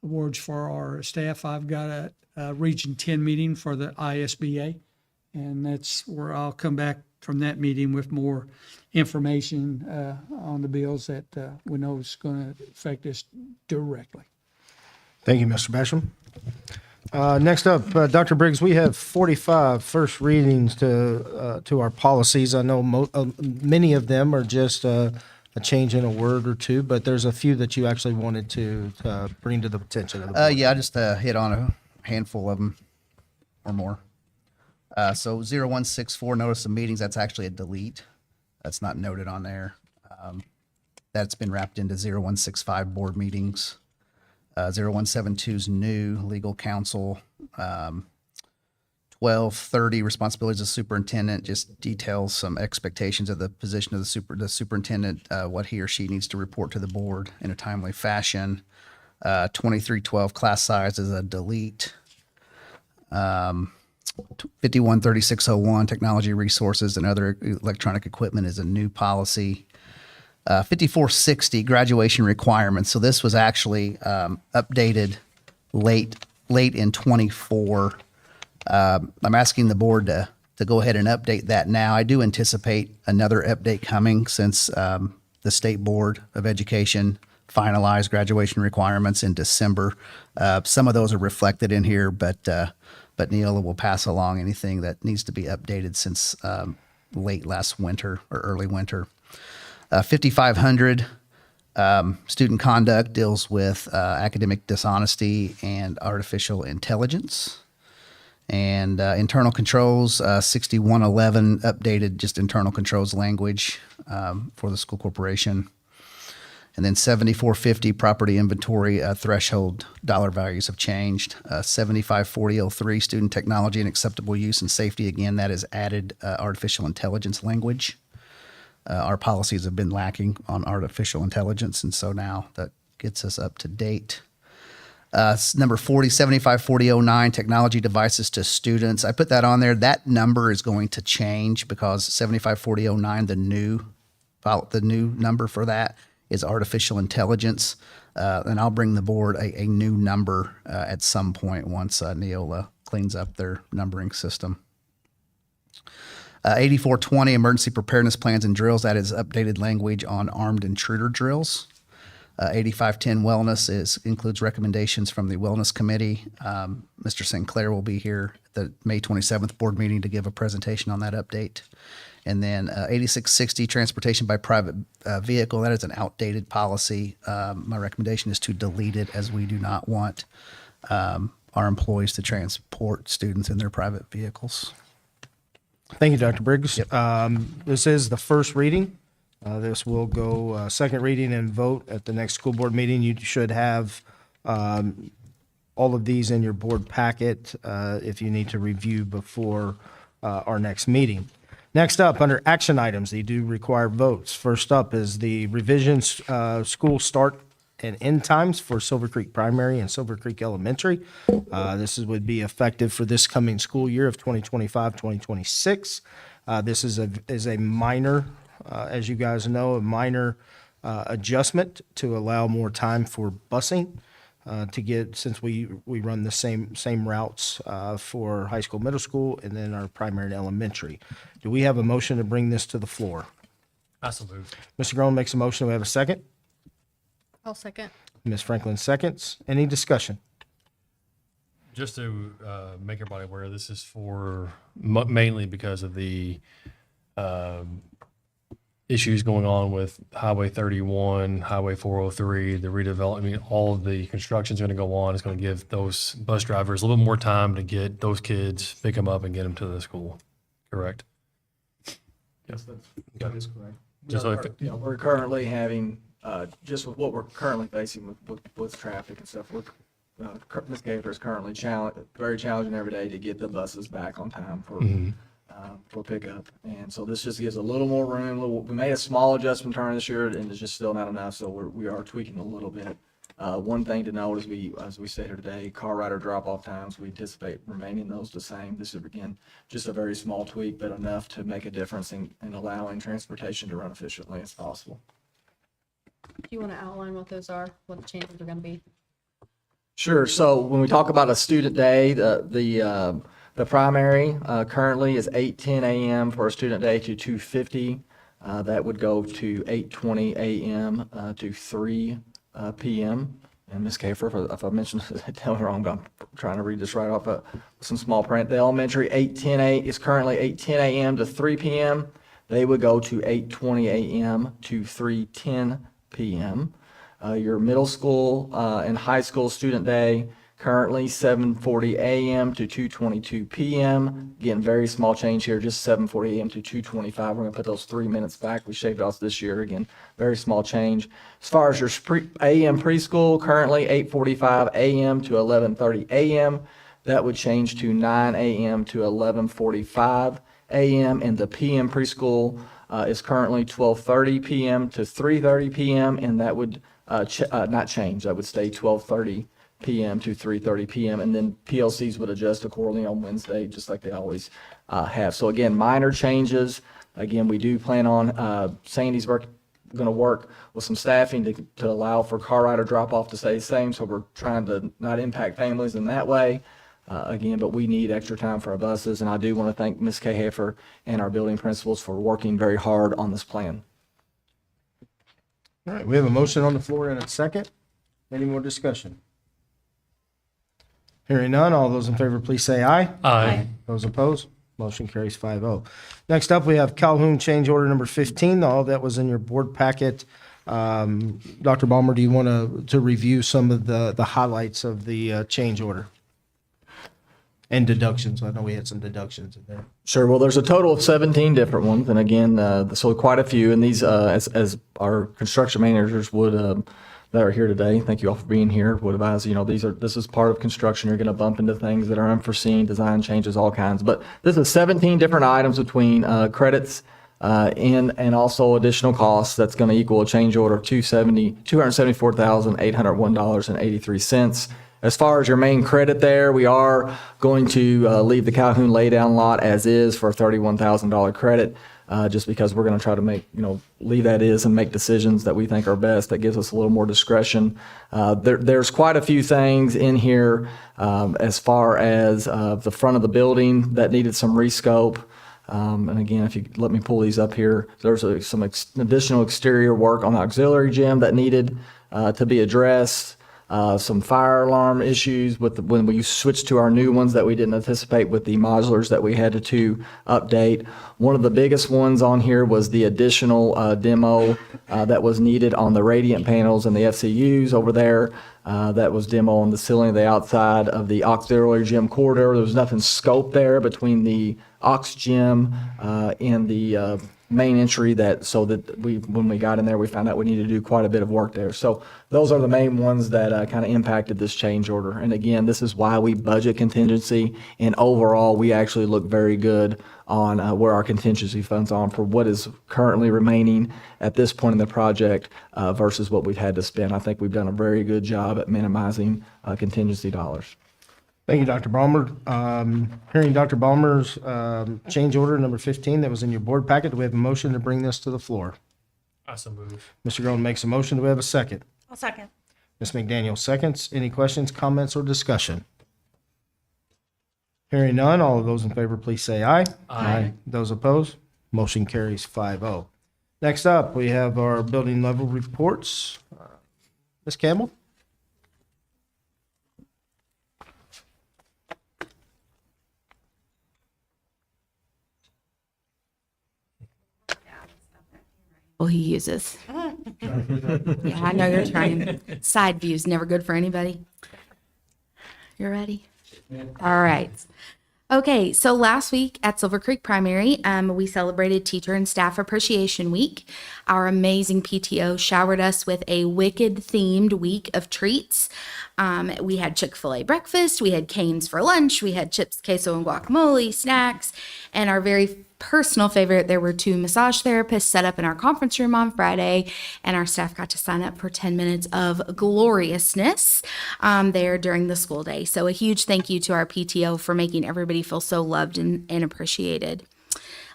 awards for our staff. I've got a Region 10 meeting for the ISBA, and that's where I'll come back from that meeting with more information on the bills that we know is going to affect us directly. Thank you, Mr. Basham. Next up, Dr. Briggs, we have 45 first readings to our policies. I know many of them are just a change in a word or two, but there's a few that you actually wanted to bring to the attention of the board. Yeah, I just hit on a handful of them or more. So 0164, notice of meetings, that's actually a delete. That's not noted on there. That's been wrapped into 0165 board meetings. 0172's new legal counsel. 1230 responsibilities of superintendent just details some expectations of the position of the superintendent, what he or she needs to report to the board in a timely fashion. 2312 class size is a delete. 513601 technology resources and other electronic equipment is a new policy. 5460 graduation requirements. So this was actually updated late in 24. I'm asking the board to go ahead and update that now. I do anticipate another update coming since the State Board of Education finalized graduation requirements in December. Some of those are reflected in here, but Neola will pass along anything that needs to be updated since late last winter or early winter. 5500 student conduct deals with academic dishonesty and artificial intelligence. And internal controls, 6111 updated just internal controls language for the school corporation. And then 7450 property inventory threshold dollar values have changed. 754003 student technology and acceptable use and safety. Again, that is added artificial intelligence language. Our policies have been lacking on artificial intelligence, and so now that gets us up to date. Number 40, 754009 technology devices to students. I put that on there. That number is going to change because 754009, the new number for that is artificial intelligence. And I'll bring the board a new number at some point once Neola cleans up their numbering system. 8420 emergency preparedness plans and drills. That is updated language on armed intruder drills. 8510 wellness includes recommendations from the wellness committee. Mr. Sinclair will be here at the May 27th board meeting to give a presentation on that update. And then 8660 transportation by private vehicle. That is an outdated policy. My recommendation is to delete it as we do not want our employees to transport students in their private vehicles. Thank you, Dr. Briggs. Yep. This is the first reading. This will go second reading and vote at the next school board meeting. You should have all of these in your board packet if you need to review before our next meeting. Next up, under action items, they do require votes. First up is the revisions school start and end times for Silver Creek Primary and Silver Creek Elementary. This would be effective for this coming school year of 2025-2026. This is a minor, as you guys know, a minor adjustment to allow more time for busing to get, since we run the same routes for high school, middle school, and then our primary and elementary. Do we have a motion to bring this to the floor? Absolutely. Mr. Groen makes a motion. Do we have a second? I'll second. Ms. Franklin seconds. Any discussion? just to make everybody aware, this is for mainly because of the issues going on with Highway 31, Highway 403, the redevelopment. I mean, all of the construction's going to go on. It's going to give those bus drivers a little more time to get those kids, pick them up, and get them to the school. Correct? Yes, that is correct. Just so if- We're currently having, just with what we're currently facing with traffic and stuff, Ms. Gator is currently very challenging every day to get the buses back on time for pickup. And so this just gives a little more room. We made a small adjustment turn this year, and it's just still not enough, so we are tweaking a little bit. One thing to note as we say here today, car rider drop-off times, we anticipate remaining those the same. This is, again, just a very small tweak, but enough to make a difference in allowing transportation to run efficiently as possible. Do you want to outline what those are, what the changes are going to be? Sure. So when we talk about a student day, the primary currently is 8:10 a.m. for a student day to 2:50. That would go to 8:20 a.m. To 3 p.m. And Ms. Kafer, if I mentioned it, tell me wrong, but I'm trying to read this right off some small print. The elementary 8:10 is currently 8:10 a.m. to 3 p.m. They would go to 8:20 a.m. to 3:10 p.m. Your middle school and high school student day, currently 7:40 a.m. to 2:22 p.m. Again, very small change here, just 7:40 a.m. to 2:25. We're going to put those 3 minutes back. We shaved off this year. Again, very small change. As far as your a.m. preschool, currently 8:45 a.m. to 11:30 a.m. That would change to 9 a.m. to 11:45 a.m. And the p.m. preschool is currently 12:30 p.m. to 3:30 p.m. And that would not change. That would stay 12:30 p.m. to 3:30 p.m. And then PLCs would adjust accordingly on Wednesday, just like they always have. So again, minor changes. Again, we do plan on Sandy's going to work with some staffing to allow for car rider drop-off to stay the same. So we're trying to not impact families in that way. Again, but we need extra time for our buses. And I do want to thank Ms. Kahafer and our building principals for working very hard on this plan. All right, we have a motion on the floor and a second. Any more discussion? Hearing none, all those in favor, please say aye. Aye. Those opposed, motion carries 5-0. Next up, we have Calhoun change order number 15. All that was in your board packet. Dr. Balmer, do you want to review some of the highlights of the change order? And deductions. I know we had some deductions in there. Sure. Well, there's a total of 17 different ones. And again, so quite a few. And these, as our construction managers would, that are here today, thank you all for being here, would advise, this is part of construction. You're going to bump into things that are unforeseen, design changes, all kinds. But this is 17 different items between credits and also additional costs. That's going to equal a change order of $274,801.83. As far as your main credit there, we are going to leave the Calhoun laydown lot as is for a $31,000 credit, just because we're going to try to leave that is and make decisions that we think are best. That gives us a little more discretion. There's quite a few things in here as far as the front of the building that needed some rescope. And again, if you let me pull these up here, there's some additional exterior work on the auxiliary gym that needed to be addressed. Some fire alarm issues when we switched to our new ones that we didn't anticipate with the modulars that we had to update. One of the biggest ones on here was the additional demo that was needed on the radiant panels and the FCUs over there. That was demo on the ceiling of the outside of the auxiliary gym corridor. There was nothing scoped there between the aux gym and the main entry when we got in there, we found out we needed to do quite a bit of work there. So those are the main ones that kind of impacted this change order. And again, this is why we budget contingency. And overall, we actually look very good on where our contingency funds are for what is currently remaining at this point in the project versus what we've had to spend. I think we've done a very good job at minimizing contingency dollars. Thank you, Dr. Balmer. Hearing Dr. Balmer's change order number 15 that was in your board packet, do we have a motion to bring this to the floor? I so move. Mr. Groen makes a motion. Do we have a second? I'll second. Ms. McDaniel seconds. Any questions, comments, or discussion? Hearing none, all of those in favor, please say aye. Aye. Those opposed, motion carries 5-0. Next up, we have our building level reports. Ms. Campbell? he uses. Yeah, I know you're trying. Side views, never good for anybody. You're ready? All right. Okay, so last week at Silver Creek Primary, we celebrated Teacher and Staff Appreciation Week. Our amazing PTO showered us with a wicked-themed week of treats. We had Chick-fil-A breakfast, we had Cane's for lunch, we had chips, queso, and guacamole, snacks, and our very personal favorite, there were 2 massage therapists set up in our conference room on Friday, and our staff got to sign up for 10 minutes of gloriousness there during the school day. So a huge thank you to our PTO for making everybody feel so loved and appreciated.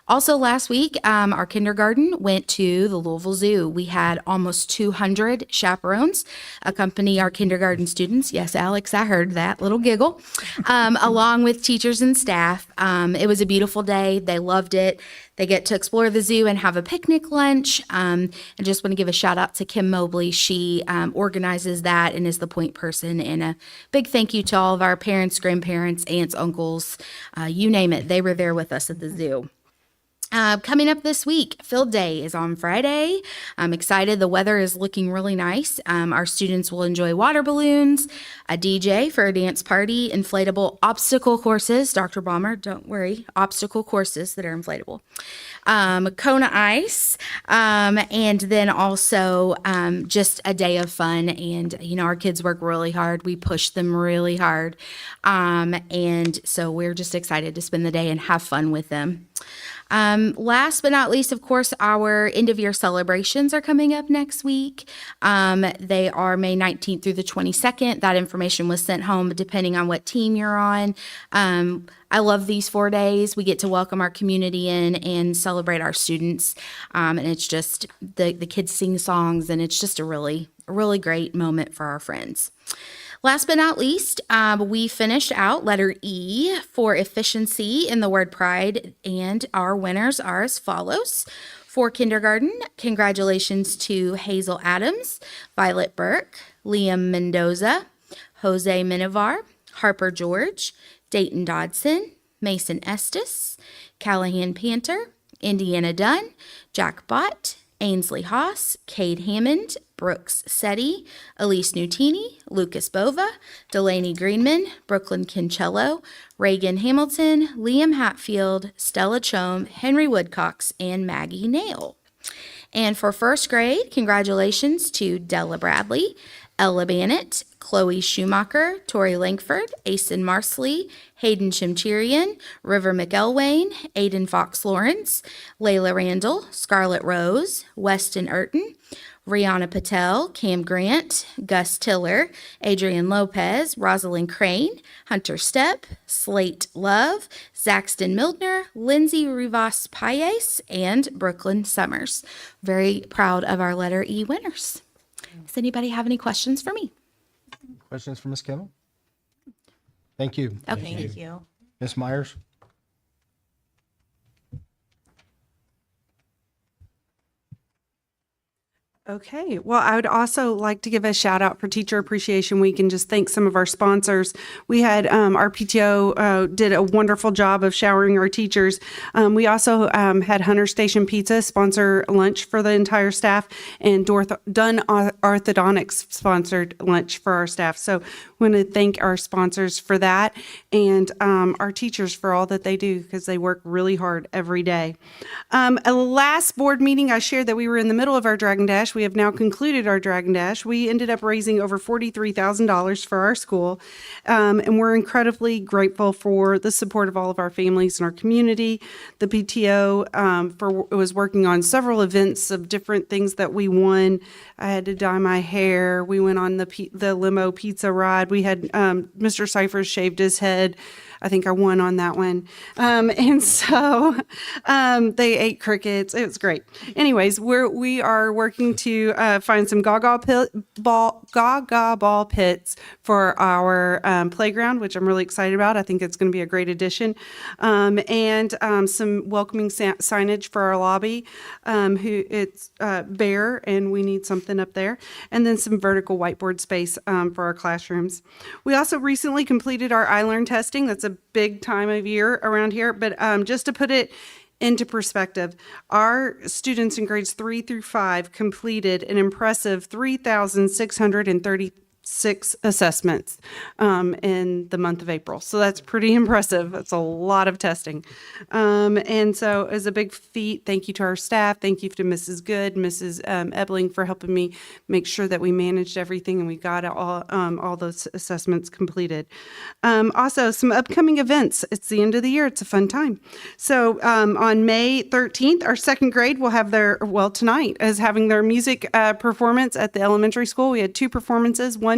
Also last week, our kindergarten went to the Louisville Zoo. We had almost 200 chaperones accompany our kindergarten students. Yes, Alex, I heard that little giggle, along with teachers and staff. It was a beautiful day. They loved it. They get to explore the zoo and have a picnic lunch. I just want to give a shout out to Kim Mobley. She organizes that and is the point person. And a big thank you to all of our parents, grandparents, aunts, uncles, you name it. They were there with us at the zoo. Coming up this week, Field Day is on Friday. I'm excited. The weather is looking really nice. Our students will enjoy water balloons, a DJ for a dance party, inflatable obstacle courses. Dr. Balmer, don't worry, obstacle courses that are inflatable. Kona ice, and then also just a day of fun. And, you know, our kids work really hard. We push them really hard. And so we're just excited to spend the day and have fun with them. Last but not least, of course, our end of year celebrations are coming up next week. They are May 19th through the 22nd. That information was sent home depending on what team you're on. I love these 4 days. We get to welcome our community in and celebrate our students. And it's just the kids sing songs, and it's just a really great moment for our friends. Last but not least, we finished out letter E for efficiency in the word pride, and our winners are as follows. For kindergarten, congratulations to Hazel Adams, Violet Burke, Liam Mendoza, Jose Minivar, Harper George, Dayton Dodson, Mason Estes, Callahan Panter, Indiana Dunn, Jack Bott, Ainsley Haas, Cade Hammond, Brooks Setti, Elise Nutini, Lucas Bova, Delaney Greenman, Brooklyn Kincello, Reagan Hamilton, Liam Hatfield, Stella Chome, Henry Woodcox, and Maggie Nail. And for first grade, congratulations to Della Bradley, Ella Bannett, Chloe Schumacher, Tori Langford, Asen Marsley, Hayden Chimchirian, River McElwain, Aiden Fox Lawrence, Layla Randall, Scarlett Rose, Weston Urton, Rihanna Patel, Cam Grant, Gus Tiller, Adrian Lopez, Rosalind Crane, Hunter Stepp, Slate Love, Zaxton Mildner, Lindsay Rivas Payes, and Brooklyn Summers. Very proud of our letter E winners. Does anybody have any questions for me? Questions for Ms. Kendall? Thank you. Okay. Thank you. Ms. Myers? Okay, well, I would also like to give a shout out for Teacher Appreciation Week and just thank some of our sponsors. We had our PTO did a wonderful job of showering our teachers. We also had Hunter Station Pizza sponsor lunch for the entire staff, and Dunn Orthodontics sponsored lunch for our staff. So we want to thank our sponsors for that, and our teachers for all that they do, because they work really hard every day. A last board meeting, I shared that we were in the middle of our Dragon Dash. We have now concluded our Dragon Dash. We ended up raising over $43,000 for our school, and we're incredibly grateful for the support of all of our families in our community. The PTO was working on several events of different things that we won. I had to dye my hair. We went on the limo pizza ride. We had Mr. Cyphers shaved his head. I think I won on that one. And so they ate crickets. It was great. Anyways, we are working to find some Gaga ball pits for our playground, which I'm really excited about. I think it's going to be a great addition. And some welcoming signage for our lobby. It's bare, and we need something up there. And then some vertical whiteboard space for our classrooms. We also recently completed our iLearn testing. That's a big time of year around here, but just to put it into perspective, our students in grades 3 through 5 completed an impressive 3,636 assessments in the month of April. So that's pretty impressive. That's a lot of testing. And so it was a big feat. Thank you to our staff. Thank you to Mrs. Good, Mrs. Ebling for helping me make sure that we managed everything and we got all those assessments completed. Also, some upcoming events. It's the end of the year. It's a fun time. So on May 13th, our second grade will have tonight is having their music performance at the elementary school. We had 2 performances, one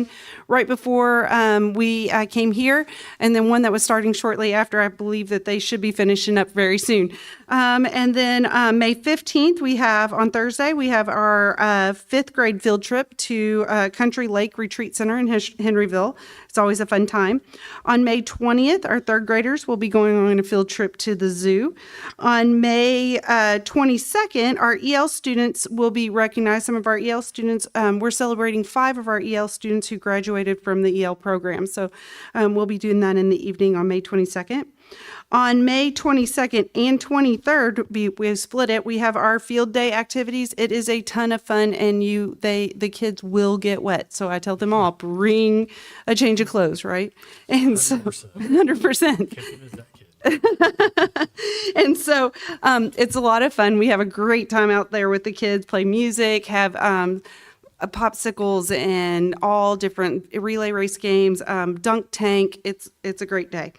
right before we came here, and then one that was starting shortly after. I believe that they should be finishing up very soon. And then May 15th, on Thursday, we have our 5th grade field trip to Country Lake Retreat Center in Henryville. It's always a fun time. On May 20th, our 3rd graders will be going on a field trip to the zoo. On May 22nd, our EL students will be recognized. Some of our EL students, we're celebrating 5 of our EL students who graduated from the EL program. So we'll be doing that in the evening on May 22nd. On May 22nd and 23rd, we have split it. We have our field day activities. It is a ton of fun, and the kids will get wet. So I tell them all, bring a change of clothes, right? And 100%. And so it's a lot of fun. We have a great time out there with the kids, play music, have popsicles and all different relay race games, dunk tank. It's a great day.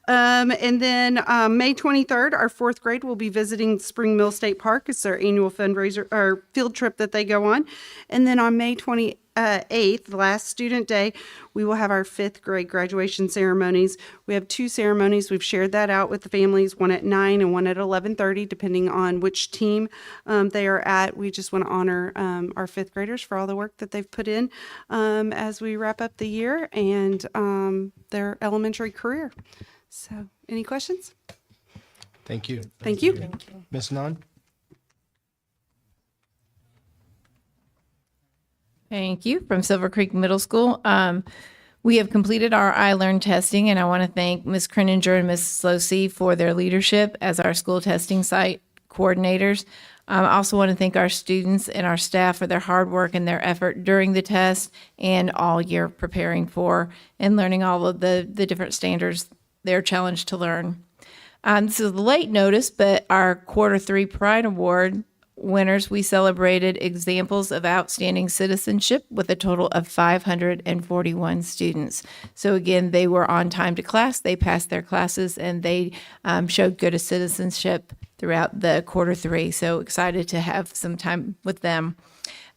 And then May 23rd, our 4th grade will be visiting Spring Mill State Park. It's their annual fundraiser or field trip that they go on. And then on May 28th, the last student day, we will have our 5th grade graduation ceremonies. We have 2 ceremonies. We've shared that out with the families, one at 9 and one at 11:30, depending on which team they are at. We just want to honor our 5th graders for all the work that they've put in as we wrap up the year and their elementary career. So, any questions? Thank you. Thank you. Ms. Nunn? Thank you. From Silver Creek Middle School. We have completed our iLearn testing, and I want to thank Ms. Kreninger and Ms. Slosey for their leadership as our school testing site coordinators. I also want to thank our students and our staff for their hard work and their effort during the test and all year preparing for and learning all of the different standards they're challenged to learn. This is a late notice, but our Q3 Pride Award winners, we celebrated examples of outstanding citizenship with a total of 541 students. So again, they were on time to class, they passed their classes, and they showed good citizenship throughout the Q3. So excited to have some time with them.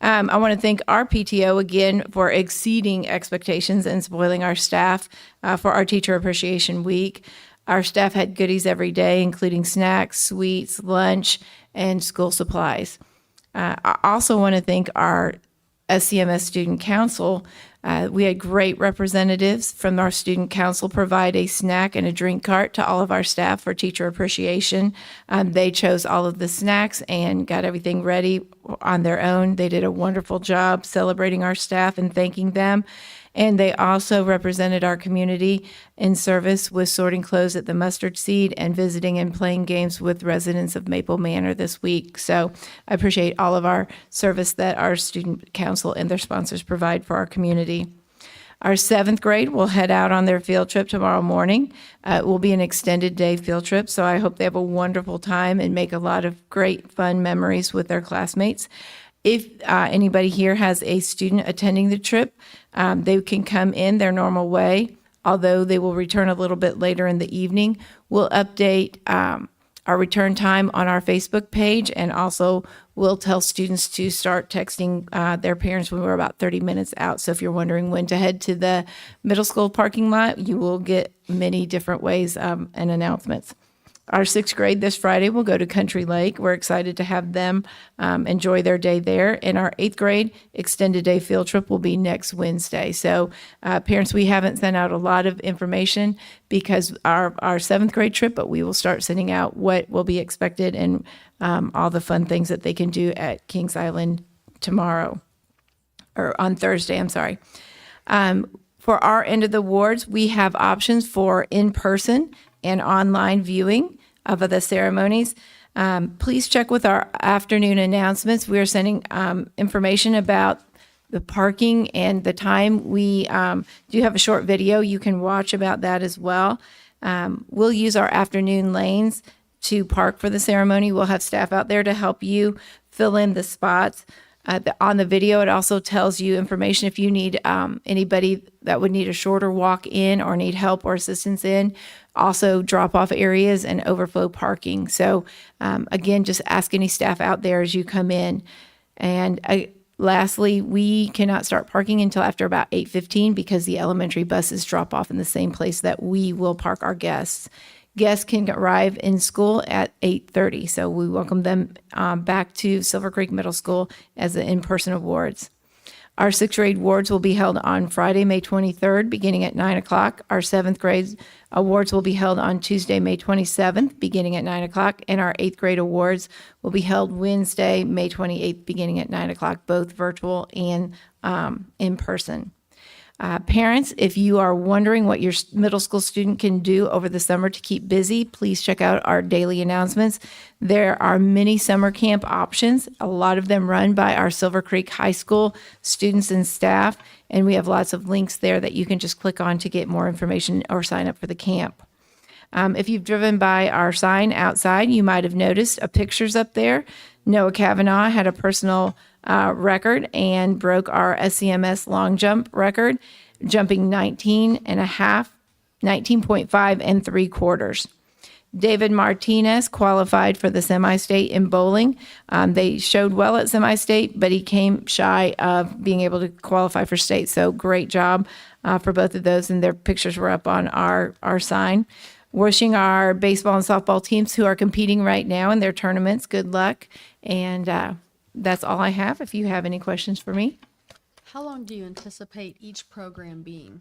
I want to thank our PTO again for exceeding expectations and spoiling our staff for our Teacher Appreciation Week. Our staff had goodies every day, including snacks, sweets, lunch, and school supplies. I also want to thank our SCMS Student Council. We had great representatives from our Student Council provide a snack and a drink cart to all of our staff for teacher appreciation. They chose all of the snacks and got everything ready on their own. They did a wonderful job celebrating our staff and thanking them. And they also represented our community in service with sorting clothes at the Mustard Seed and visiting and playing games with residents of Maple Manor this week. So I appreciate all of our service that our student council and their sponsors provide for our community. Our 7th grade will head out on their field trip tomorrow morning. It will be an extended day field trip, so I hope they have a wonderful time and make a lot of great fun memories with their classmates. If anybody here has a student attending the trip, they can come in their normal way, although they will return a little bit later in the evening. We'll update our return time on our Facebook page, and also we'll tell students to start texting their parents when we're about 30 minutes out. So if you're wondering when to head to the middle school parking lot, you will get many different ways and announcements. Our 6th grade this Friday will go to Country Lake. We're excited to have them enjoy their day there. And our 8th grade extended day field trip will be next Wednesday. So parents, we haven't sent out a lot of information because our 7th grade trip, but we will start sending out what will be expected and all the fun things that they can do at Kings Island tomorrow, or on Thursday, I'm sorry. For our end of the awards, we have options for in-person and online viewing of the ceremonies. Please check with our afternoon announcements. We are sending information about the parking and the time. We do have a short video you can watch about that as well. We'll use our afternoon lanes to park for the ceremony. We'll have staff out there to help you fill in the spots. On the video, it also tells you information if you need anybody that would need a shorter walk in or need help or assistance in. Also drop-off areas and overflow parking. So again, just ask any staff out there as you come in. And lastly, we cannot start parking until after about 8:15 because the elementary buses drop off in the same place that we will park our guests. Guests can arrive in school at 8:30, so we welcome them back to Silver Creek Middle School as the in-person awards. Our 6th grade awards will be held on Friday, May 23rd, beginning at 9 o'clock. Our 7th grade awards will be held on Tuesday, May 27th, beginning at 9 o'clock. And our 8th grade awards will be held Wednesday, May 28th, beginning at 9 o'clock, both virtual and in person. Parents, if you are wondering what your middle school student can do over the summer to keep busy, please check out our daily announcements. There are many summer camp options, a lot of them run by our Silver Creek High School students and staff, and we have lots of links there that you can just click on to get more information or sign up for the camp. If you've driven by our sign outside, you might have noticed pictures up there. Noah Kavanaugh had a personal record and broke our SCMS long jump record, jumping 19.5 and 3/4. David Martinez qualified for the semi-state in bowling. They showed well at semi-state, but he came shy of being able to qualify for state. So great job for both of those, and their pictures were up on our sign. Wishing our baseball and softball teams who are competing right now in their tournaments good luck. And that's all I have. If you have any questions for me. How long do you anticipate each program being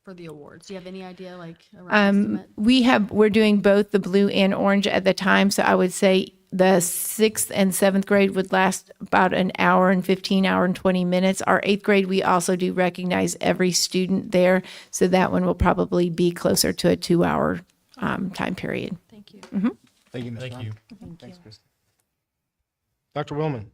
for the awards? Do you have any idea, like around estimate? We're doing both the blue and orange at the time. So I would say the 6th and 7th grade would last about an hour and 15, hour and 20 minutes. Our 8th grade, we also do recognize every student there. So that one will probably be closer to a 2-hour time period. Thank you. Mm-hmm. Thank you, Ms. Thank Brown. you. Thanks, Kristen. Dr. Willman.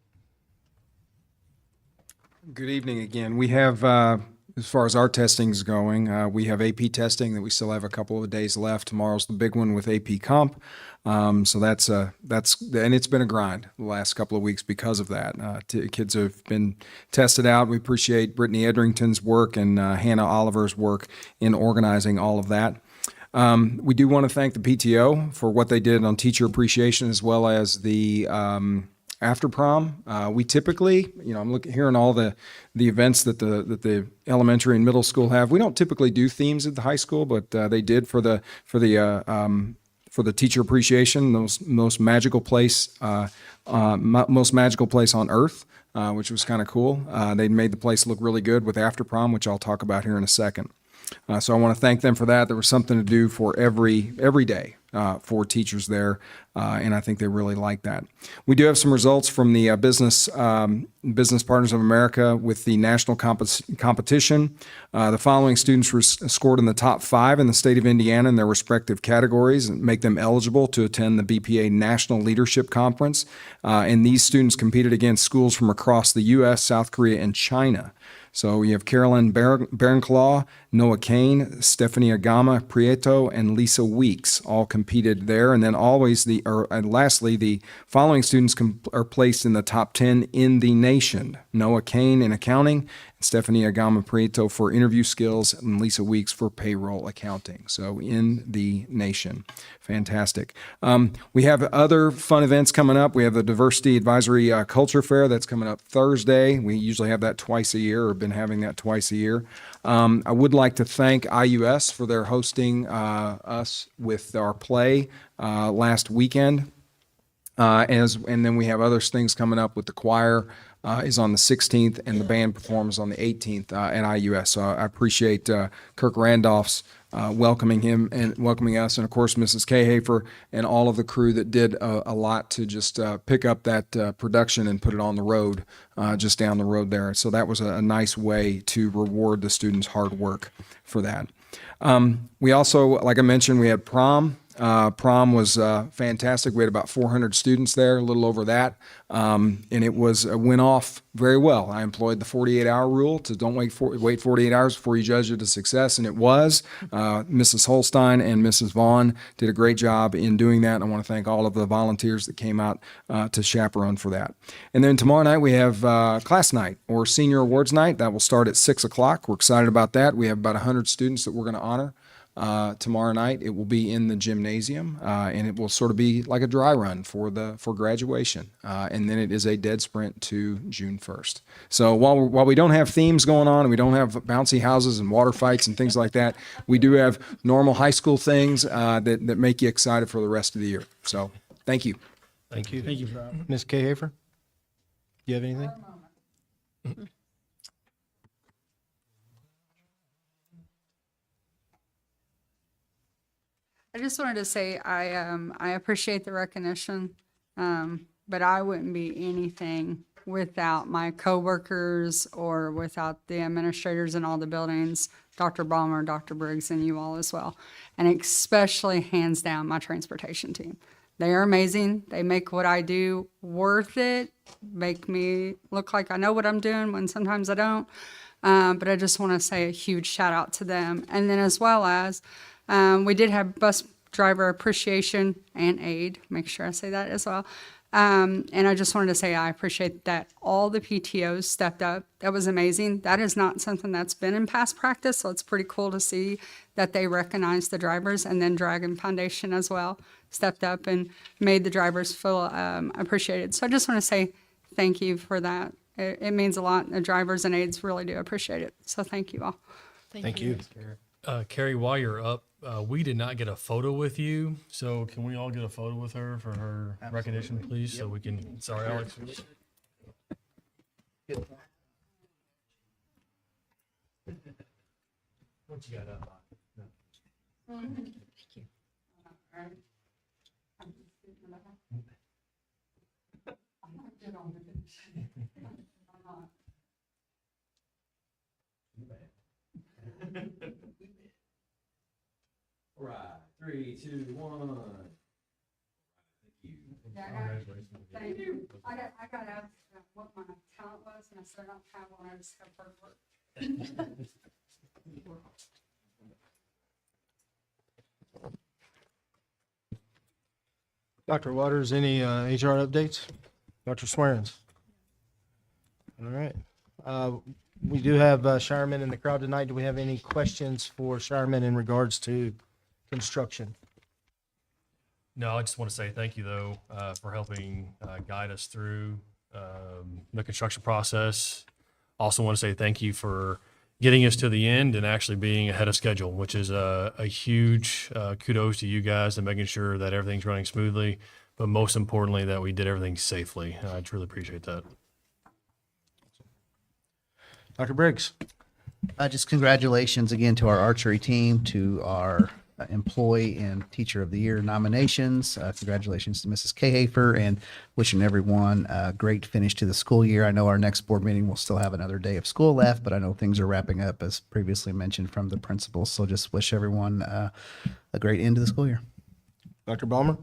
Good evening again. We have, as far as our testing is going, we have AP testing that we still have a couple of days left. Tomorrow's the big one with AP Comp. So that's, and it's been a grind the last couple of weeks because of that. Kids have been tested out. We appreciate Brittany Edrington's work and Hannah Oliver's work in organizing all of that. We do want to thank the PTO for what they did on teacher appreciation as well as the after prom. We typically, I'm hearing all the events that the elementary and middle school have. We don't typically do themes at the high school, but they did for the teacher appreciation, most magical place on earth, which was kind of cool. They made the place look really good with after prom, which I'll talk about here in a second. So I want to thank them for that. There was something to do for every day for teachers there, and I think they really like that. We do have some results from the Business Partners of America with the national competition. The following students were scored in the top 5 in the state of Indiana in their respective categories and make them eligible to attend the BPA National Leadership Conference. And these students competed against schools from across the U.S., South Korea, and China. So you have Carolyn Barenclaw, Noah Kane, Stephanie Agama Prieto, and Lisa Weeks all competed there. And then lastly, the following students are placed in the top 10 in the nation. Noah Kane in accounting, Stephanie Agama Prieto for interview skills, and Lisa Weeks for payroll accounting. So in the nation. Fantastic. We have other fun events coming up. We have the Diversity Advisory Culture Fair that's coming up Thursday. We usually have that twice a year, or been having that twice a year. I would like to thank IUS for their hosting us with our play last weekend. And then we have other things coming up with the choir is on the 16th, and the band performs on the 18th at IUS. So I appreciate Kirk Randolph's welcoming us, and of course Mrs. Cahafer and all of the crew that did a lot to just pick up that production and put it on the road, just down the road there. So that was a nice way to reward the students' hard work for that. We also, like I mentioned, we had prom Prom was fantastic. We had about 400 students there, a little over that, and it went off very well. I employed the 48-hour rule to don't wait 48 hours before you judge it a success, and it was. Mrs. Holstein and Mrs. Vaughn did a great job in doing that, and I want to thank all of the volunteers that came out to chaperone for that. And then tomorrow night we have class night or senior awards night. That will start at 6 o'clock. We're excited about that. We have about 100 students that we're going to honor tomorrow night. It will be in the gymnasium, and it will sort of be like a dry run for graduation. And then it is a dead sprint to June 1st. So while we don't have themes going on and we don't have bouncy houses and water fights and things like that, we do have normal high school things that make you excited for the rest of the year. So thank you. Thank you. Thank you, Ms. Kahafer. Do you have anything? I just wanted to say I appreciate the recognition, but I wouldn't be anything without my coworkers or without the administrators in all the buildings, Dr. Balmer, Dr. Briggs, and you all as well. And especially hands down my transportation team. They are amazing. They make what I do worth it, make me look like I know what I'm doing when sometimes I don't. But I just want to say a huge shout out to them. And then as well as we did have bus driver appreciation and aid. Make sure I say that as well. And I just wanted to say I appreciate that all the PTOs stepped up. That was amazing. That is not something that's been in past practice, so it's pretty cool to see that they recognized the drivers, and then Dragon Foundation as well stepped up and made the drivers feel appreciated. So I just want to say thank you for that. It means a lot. The drivers and aides really do appreciate it. So thank you all. Thank you. Carrie, while you're up, we did not get a photo with you, so can we all get a photo with her for her recognition, please? So we can, sorry, Alex. What you got up? Thank you. All right. All right, 3, 2, 1. Thank you. Thank you. I got asked what my talent was, and I said I don't have one. I just have hard work. Dr. Waters, any HR updates? Dr. Swearens? All right. We do have Shiremen in the crowd tonight. Do we have any questions for Shiremen in regards to construction? No, I just want to say thank you, though, for helping guide us through the construction process. Also want to say thank you for getting us to the end and actually being ahead of schedule, which is a huge kudos to you guys and making sure that everything's running smoothly, but most importantly, that we did everything safely. I truly appreciate that. Dr. Briggs? Just congratulations again to our archery team, to our Employee and Teacher of the Year nominations. Congratulations to Mrs. Kahafer, and wishing everyone a great finish to the school year. I know our next board meeting will still have another day of school left, but I know things are wrapping up as previously mentioned from the principals. So just wish everyone a great end to the school year. Dr. Balmer?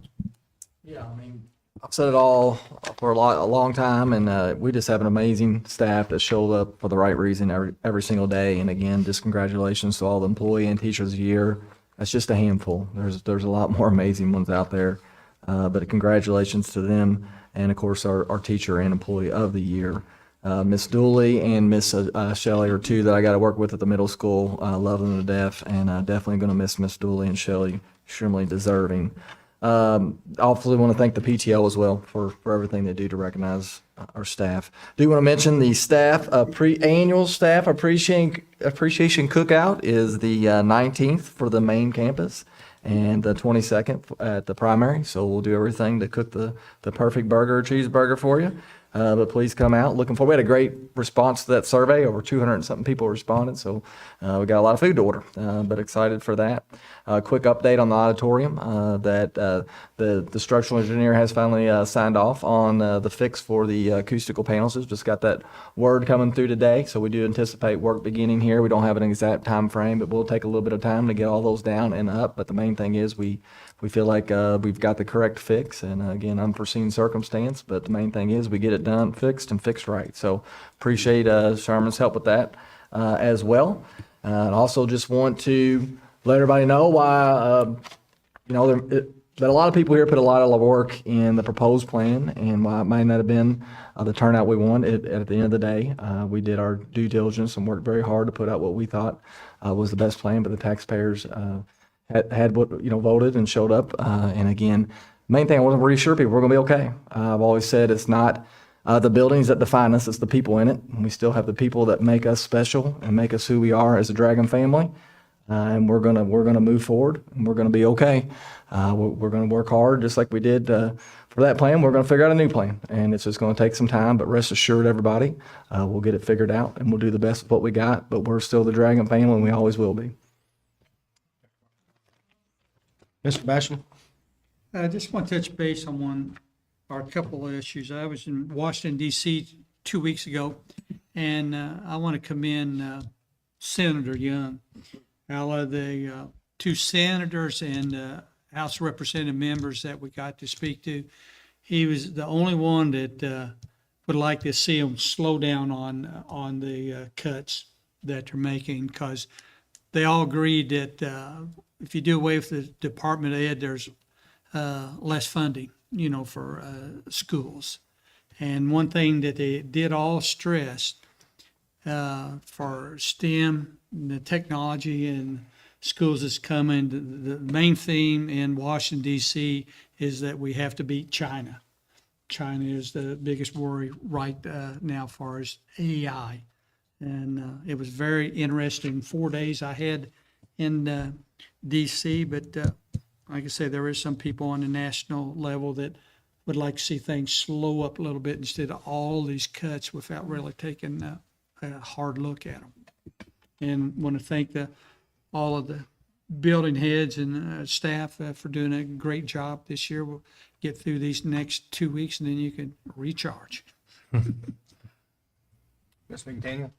Yeah, I mean, I've said it all for a long time, and we just have an amazing staff that showed up for the right reason every single day. And again, just congratulations to all the Employee and Teachers of the Year. That's just a handful. There's a lot more amazing ones out there, but congratulations to them, and of course our Teacher and Employee of the Year. Miss Dooley and Miss Shelley are two that I got to work with at the middle school. Love them to death, and definitely going to miss Miss Dooley and Shelley. Extremely deserving. I also want to thank the PTO as well for everything they do to recognize our staff. Do want to mention the staff annual staff appreciation cookout is the 19th for the main campus and the 22nd at the primary. So we'll do everything to cook the perfect burger or cheeseburger for you. But please come out. Looking forward. We had a great response to that survey. Over 200 and something people responded. So we got a lot of food to order, but excited for that. Quick update on the auditorium that the structural engineer has finally signed off on the fix for the acoustical panels. Just got that word coming through today. So we do anticipate work beginning here. We don't have an exact time frame, but we'll take a little bit of time to get all those down and up. But the main thing is we we feel like we've got the correct fix, and again, unforeseen circumstance, but the main thing is we get it done, fixed, and fixed right. So appreciate Sharman's help with that as well. And also just want to let everybody know why, that a lot of people here put a lot of work in the proposed plan, and why it might not have been the turnout we wanted. At the end of the day, we did our due diligence and worked very hard to put out what we thought was the best plan, but the taxpayers had what, voted and showed up. And again, main thing, I want to reassure people, we're going to be okay. I've always said it's not the buildings that define us, it's the people in it. And we still have the people that make us special and make us who we are as a Dragon family. And we're gonna move forward, and we're gonna be okay. We're gonna work hard, just like we did for that plan. We're gonna figure out a new plan, and it's just gonna take some time. But rest assured, everybody, we'll get it figured out, and we'll do the best with what we got. But we're still the Dragon family, and we always will be. Mr. Basham? I just want to touch base on one or a couple of issues. I was in Washington, D.C. 2 weeks ago, and I want to commend Senator Young. Out of the two senators and House Representative members that we got to speak to, he was the only one that would like to see them slow down on the cuts that they're making, because they all agreed that if you do away with the Department of Ed, there's less funding, for schools. And one thing that they did all stress for STEM, the technology and schools that's coming, the main theme in Washington, D.C. is that we have to beat China. China is the biggest worry right now as far as AI. And it was very interesting 4 days I had in D.C., but like I say, there is some people on the national level that would like to see things slow up a little bit instead of all these cuts without really taking a hard look at them. And want to thank all of the building heads and staff for doing a great job this year. We'll get through these next 2 weeks, and then you can recharge. Ms. McDaniel?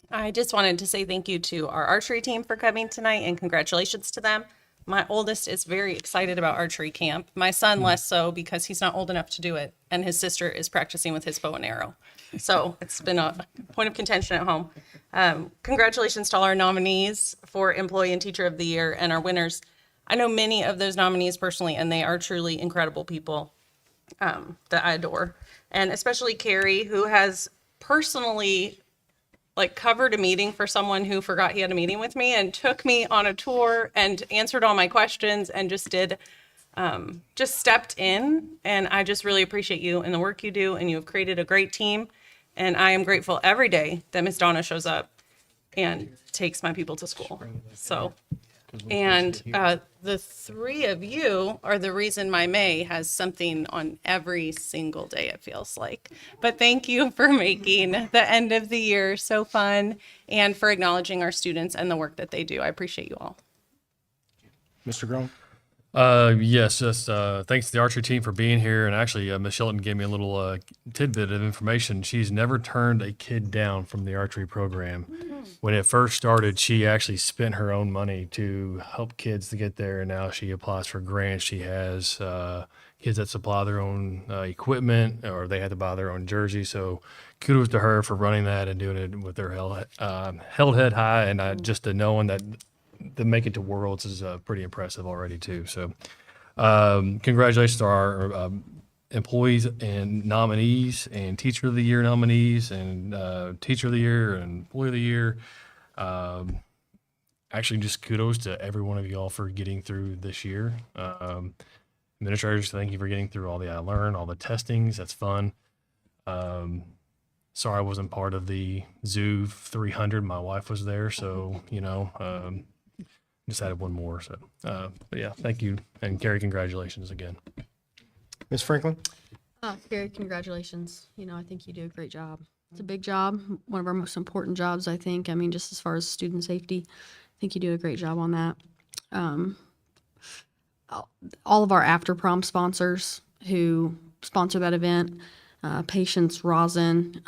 I just wanted to say thank you to our archery team for coming tonight, and congratulations to them. My oldest is very excited about archery camp. My son less so, because he's not old enough to do it, and his sister is practicing with his bow and arrow. So it's been a point of contention at home. Congratulations to all our nominees for Employee and Teacher of the Year and our winners. I know many of those nominees personally, and they are truly incredible people that I adore. And especially Carrie, who has personally covered a meeting for someone who forgot he had a meeting with me, and took me on a tour and answered all my questions and just stepped in. And I just really appreciate you and the work you do, and you have created a great team. And I am grateful every day that Miss Donna shows up and takes my people to school. So, and the three of you are the reason my May has something on every single day, it feels like. But thank you for making the end of the year so fun, and for acknowledging our students and the work that they do. I appreciate you all. Mr. Groen? Yes, just thanks to the archery team for being here. And actually, Ms. Shelton gave me a little tidbit of information. She's never turned a kid down from the archery program. When it first started, she actually spent her own money to help kids to get there. And now she applies for grants. She has kids that supply their own equipment, or they had to buy their own jersey. So kudos to her for running that and doing it with her held head high. And just to knowing that to make it to Worlds is pretty impressive already too. So congratulations to our employees and nominees, and Teacher of the Year nominees, and Teacher of the Year and Employee of the Year. Actually, just kudos to every one of you all for getting through this year. Administrators, thank you for getting through all the I Learn, all the testings. That's fun. Sorry I wasn't part of the Zoo 300. My wife was there, so just added one more. So, but yeah, thank you. And Carrie, congratulations again. Ms. Franklin? Carrie, congratulations. I think you do a great job. It's a big job, one of our most important jobs, I think. I mean, just as far as student safety, I think you do a great job on that. All of our after prom sponsors who sponsor that event, Patience, Rosin,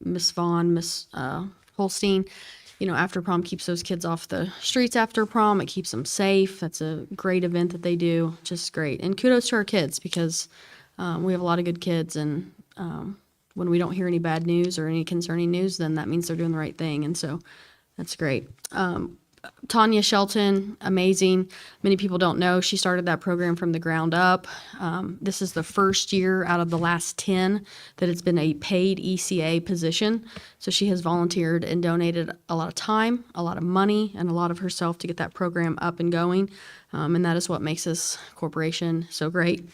Miss Vaughn, Miss Holstein, after prom keeps those kids off the streets after prom. It keeps them safe. That's a great event that they do. Just great. And kudos to our kids because we have a lot of good kids. And when we don't hear any bad news or any concerning news, then that means they're doing the right thing. And so that's great. Tanya Shelton, amazing. Many people don't know she started that program from the ground up. This is the first year out of the last 10 that it's been a paid ECA position. So she has volunteered and donated a lot of time, a lot of money, and a lot of herself to get that program up and going. And that is what makes this corporation so great,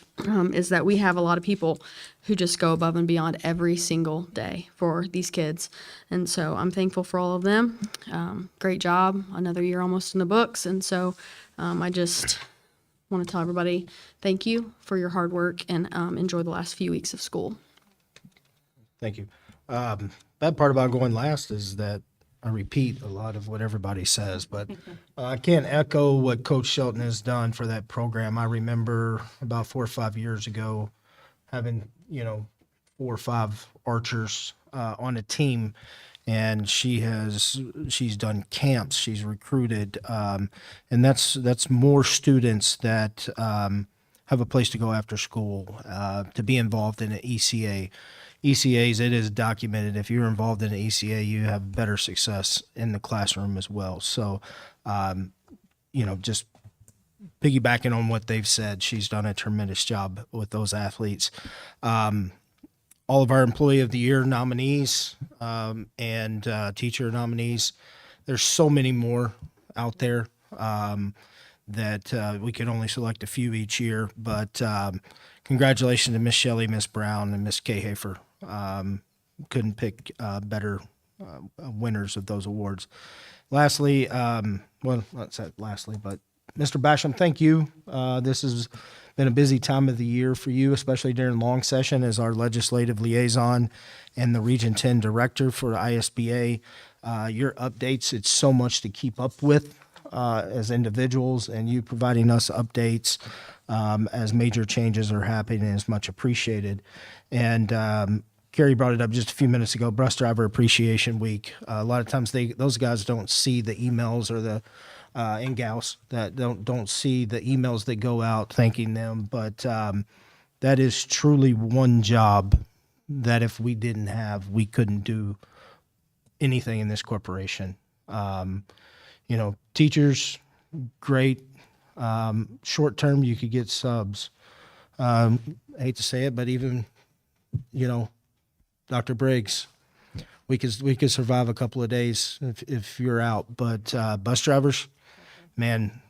is that we have a lot of people who just go above and beyond every single day for these kids. And so I'm thankful for all of them. Great job. Another year almost in the books. And so I just want to tell everybody thank you for your hard work and enjoy the last few weeks of school. Thank you. Bad part about going last is that I repeat a lot of what everybody says, but I can't echo what Coach Shelton has done for that program. I remember about 4 or 5 years ago having, 4 or 5 archers on a team, and she's done camps, she's recruited, and that's more students that have a place to go after school, to be involved in an ECA. ECAs, it is documented. If you're involved in an ECA, you have better success in the classroom as well. So, just piggybacking on what they've said, she's done a tremendous job with those athletes. All of our Employee of the Year nominees and teacher nominees, there's so many more out there that we can only select a few each year. But congratulations to Miss Shelley, Miss Brown, and Miss Kahafer. Couldn't pick better winners of those awards. Lastly, not said lastly, but Mr. Basham, thank you. This has been a busy time of the year for you, especially during long session as our legislative liaison and the Region 10 director for ISBA. Your updates, it's so much to keep up with as individuals, and you providing us updates as major changes are happening is much appreciated. And Carrie brought it up just a few minutes ago, Bus Driver Appreciation Week. A lot of times those guys don't see the emails or the and gals that don't see the emails that go out thanking them. But that is truly one job that if we didn't have, we couldn't do anything in this corporation. Teachers, great. Short term, you could get subs. I hate to say it, but even, Dr. Briggs, we could survive a couple of days if you're out. But bus drivers, man,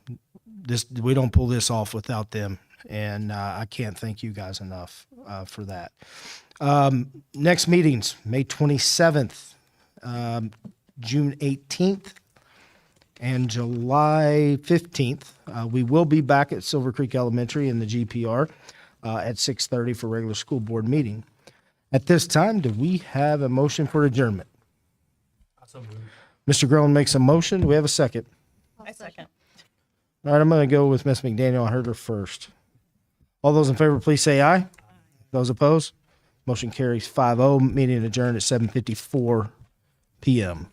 we don't pull this off without them, and I can't thank you guys enough for that. Next meetings, May 27th, June 18th, and July 15th. We will be back at Silver Creek Elementary in the GPR at 6:30 for regular school board meeting. At this time, do we have a motion for adjournment? Mr. Groen makes a motion. Do we have a second? I second. All right, I'm going to go with Ms. McDaniel. I heard her first. All those in favor, please say aye. Those opposed? Motion carries 5-0. Meeting adjourned at 7:54 p.m.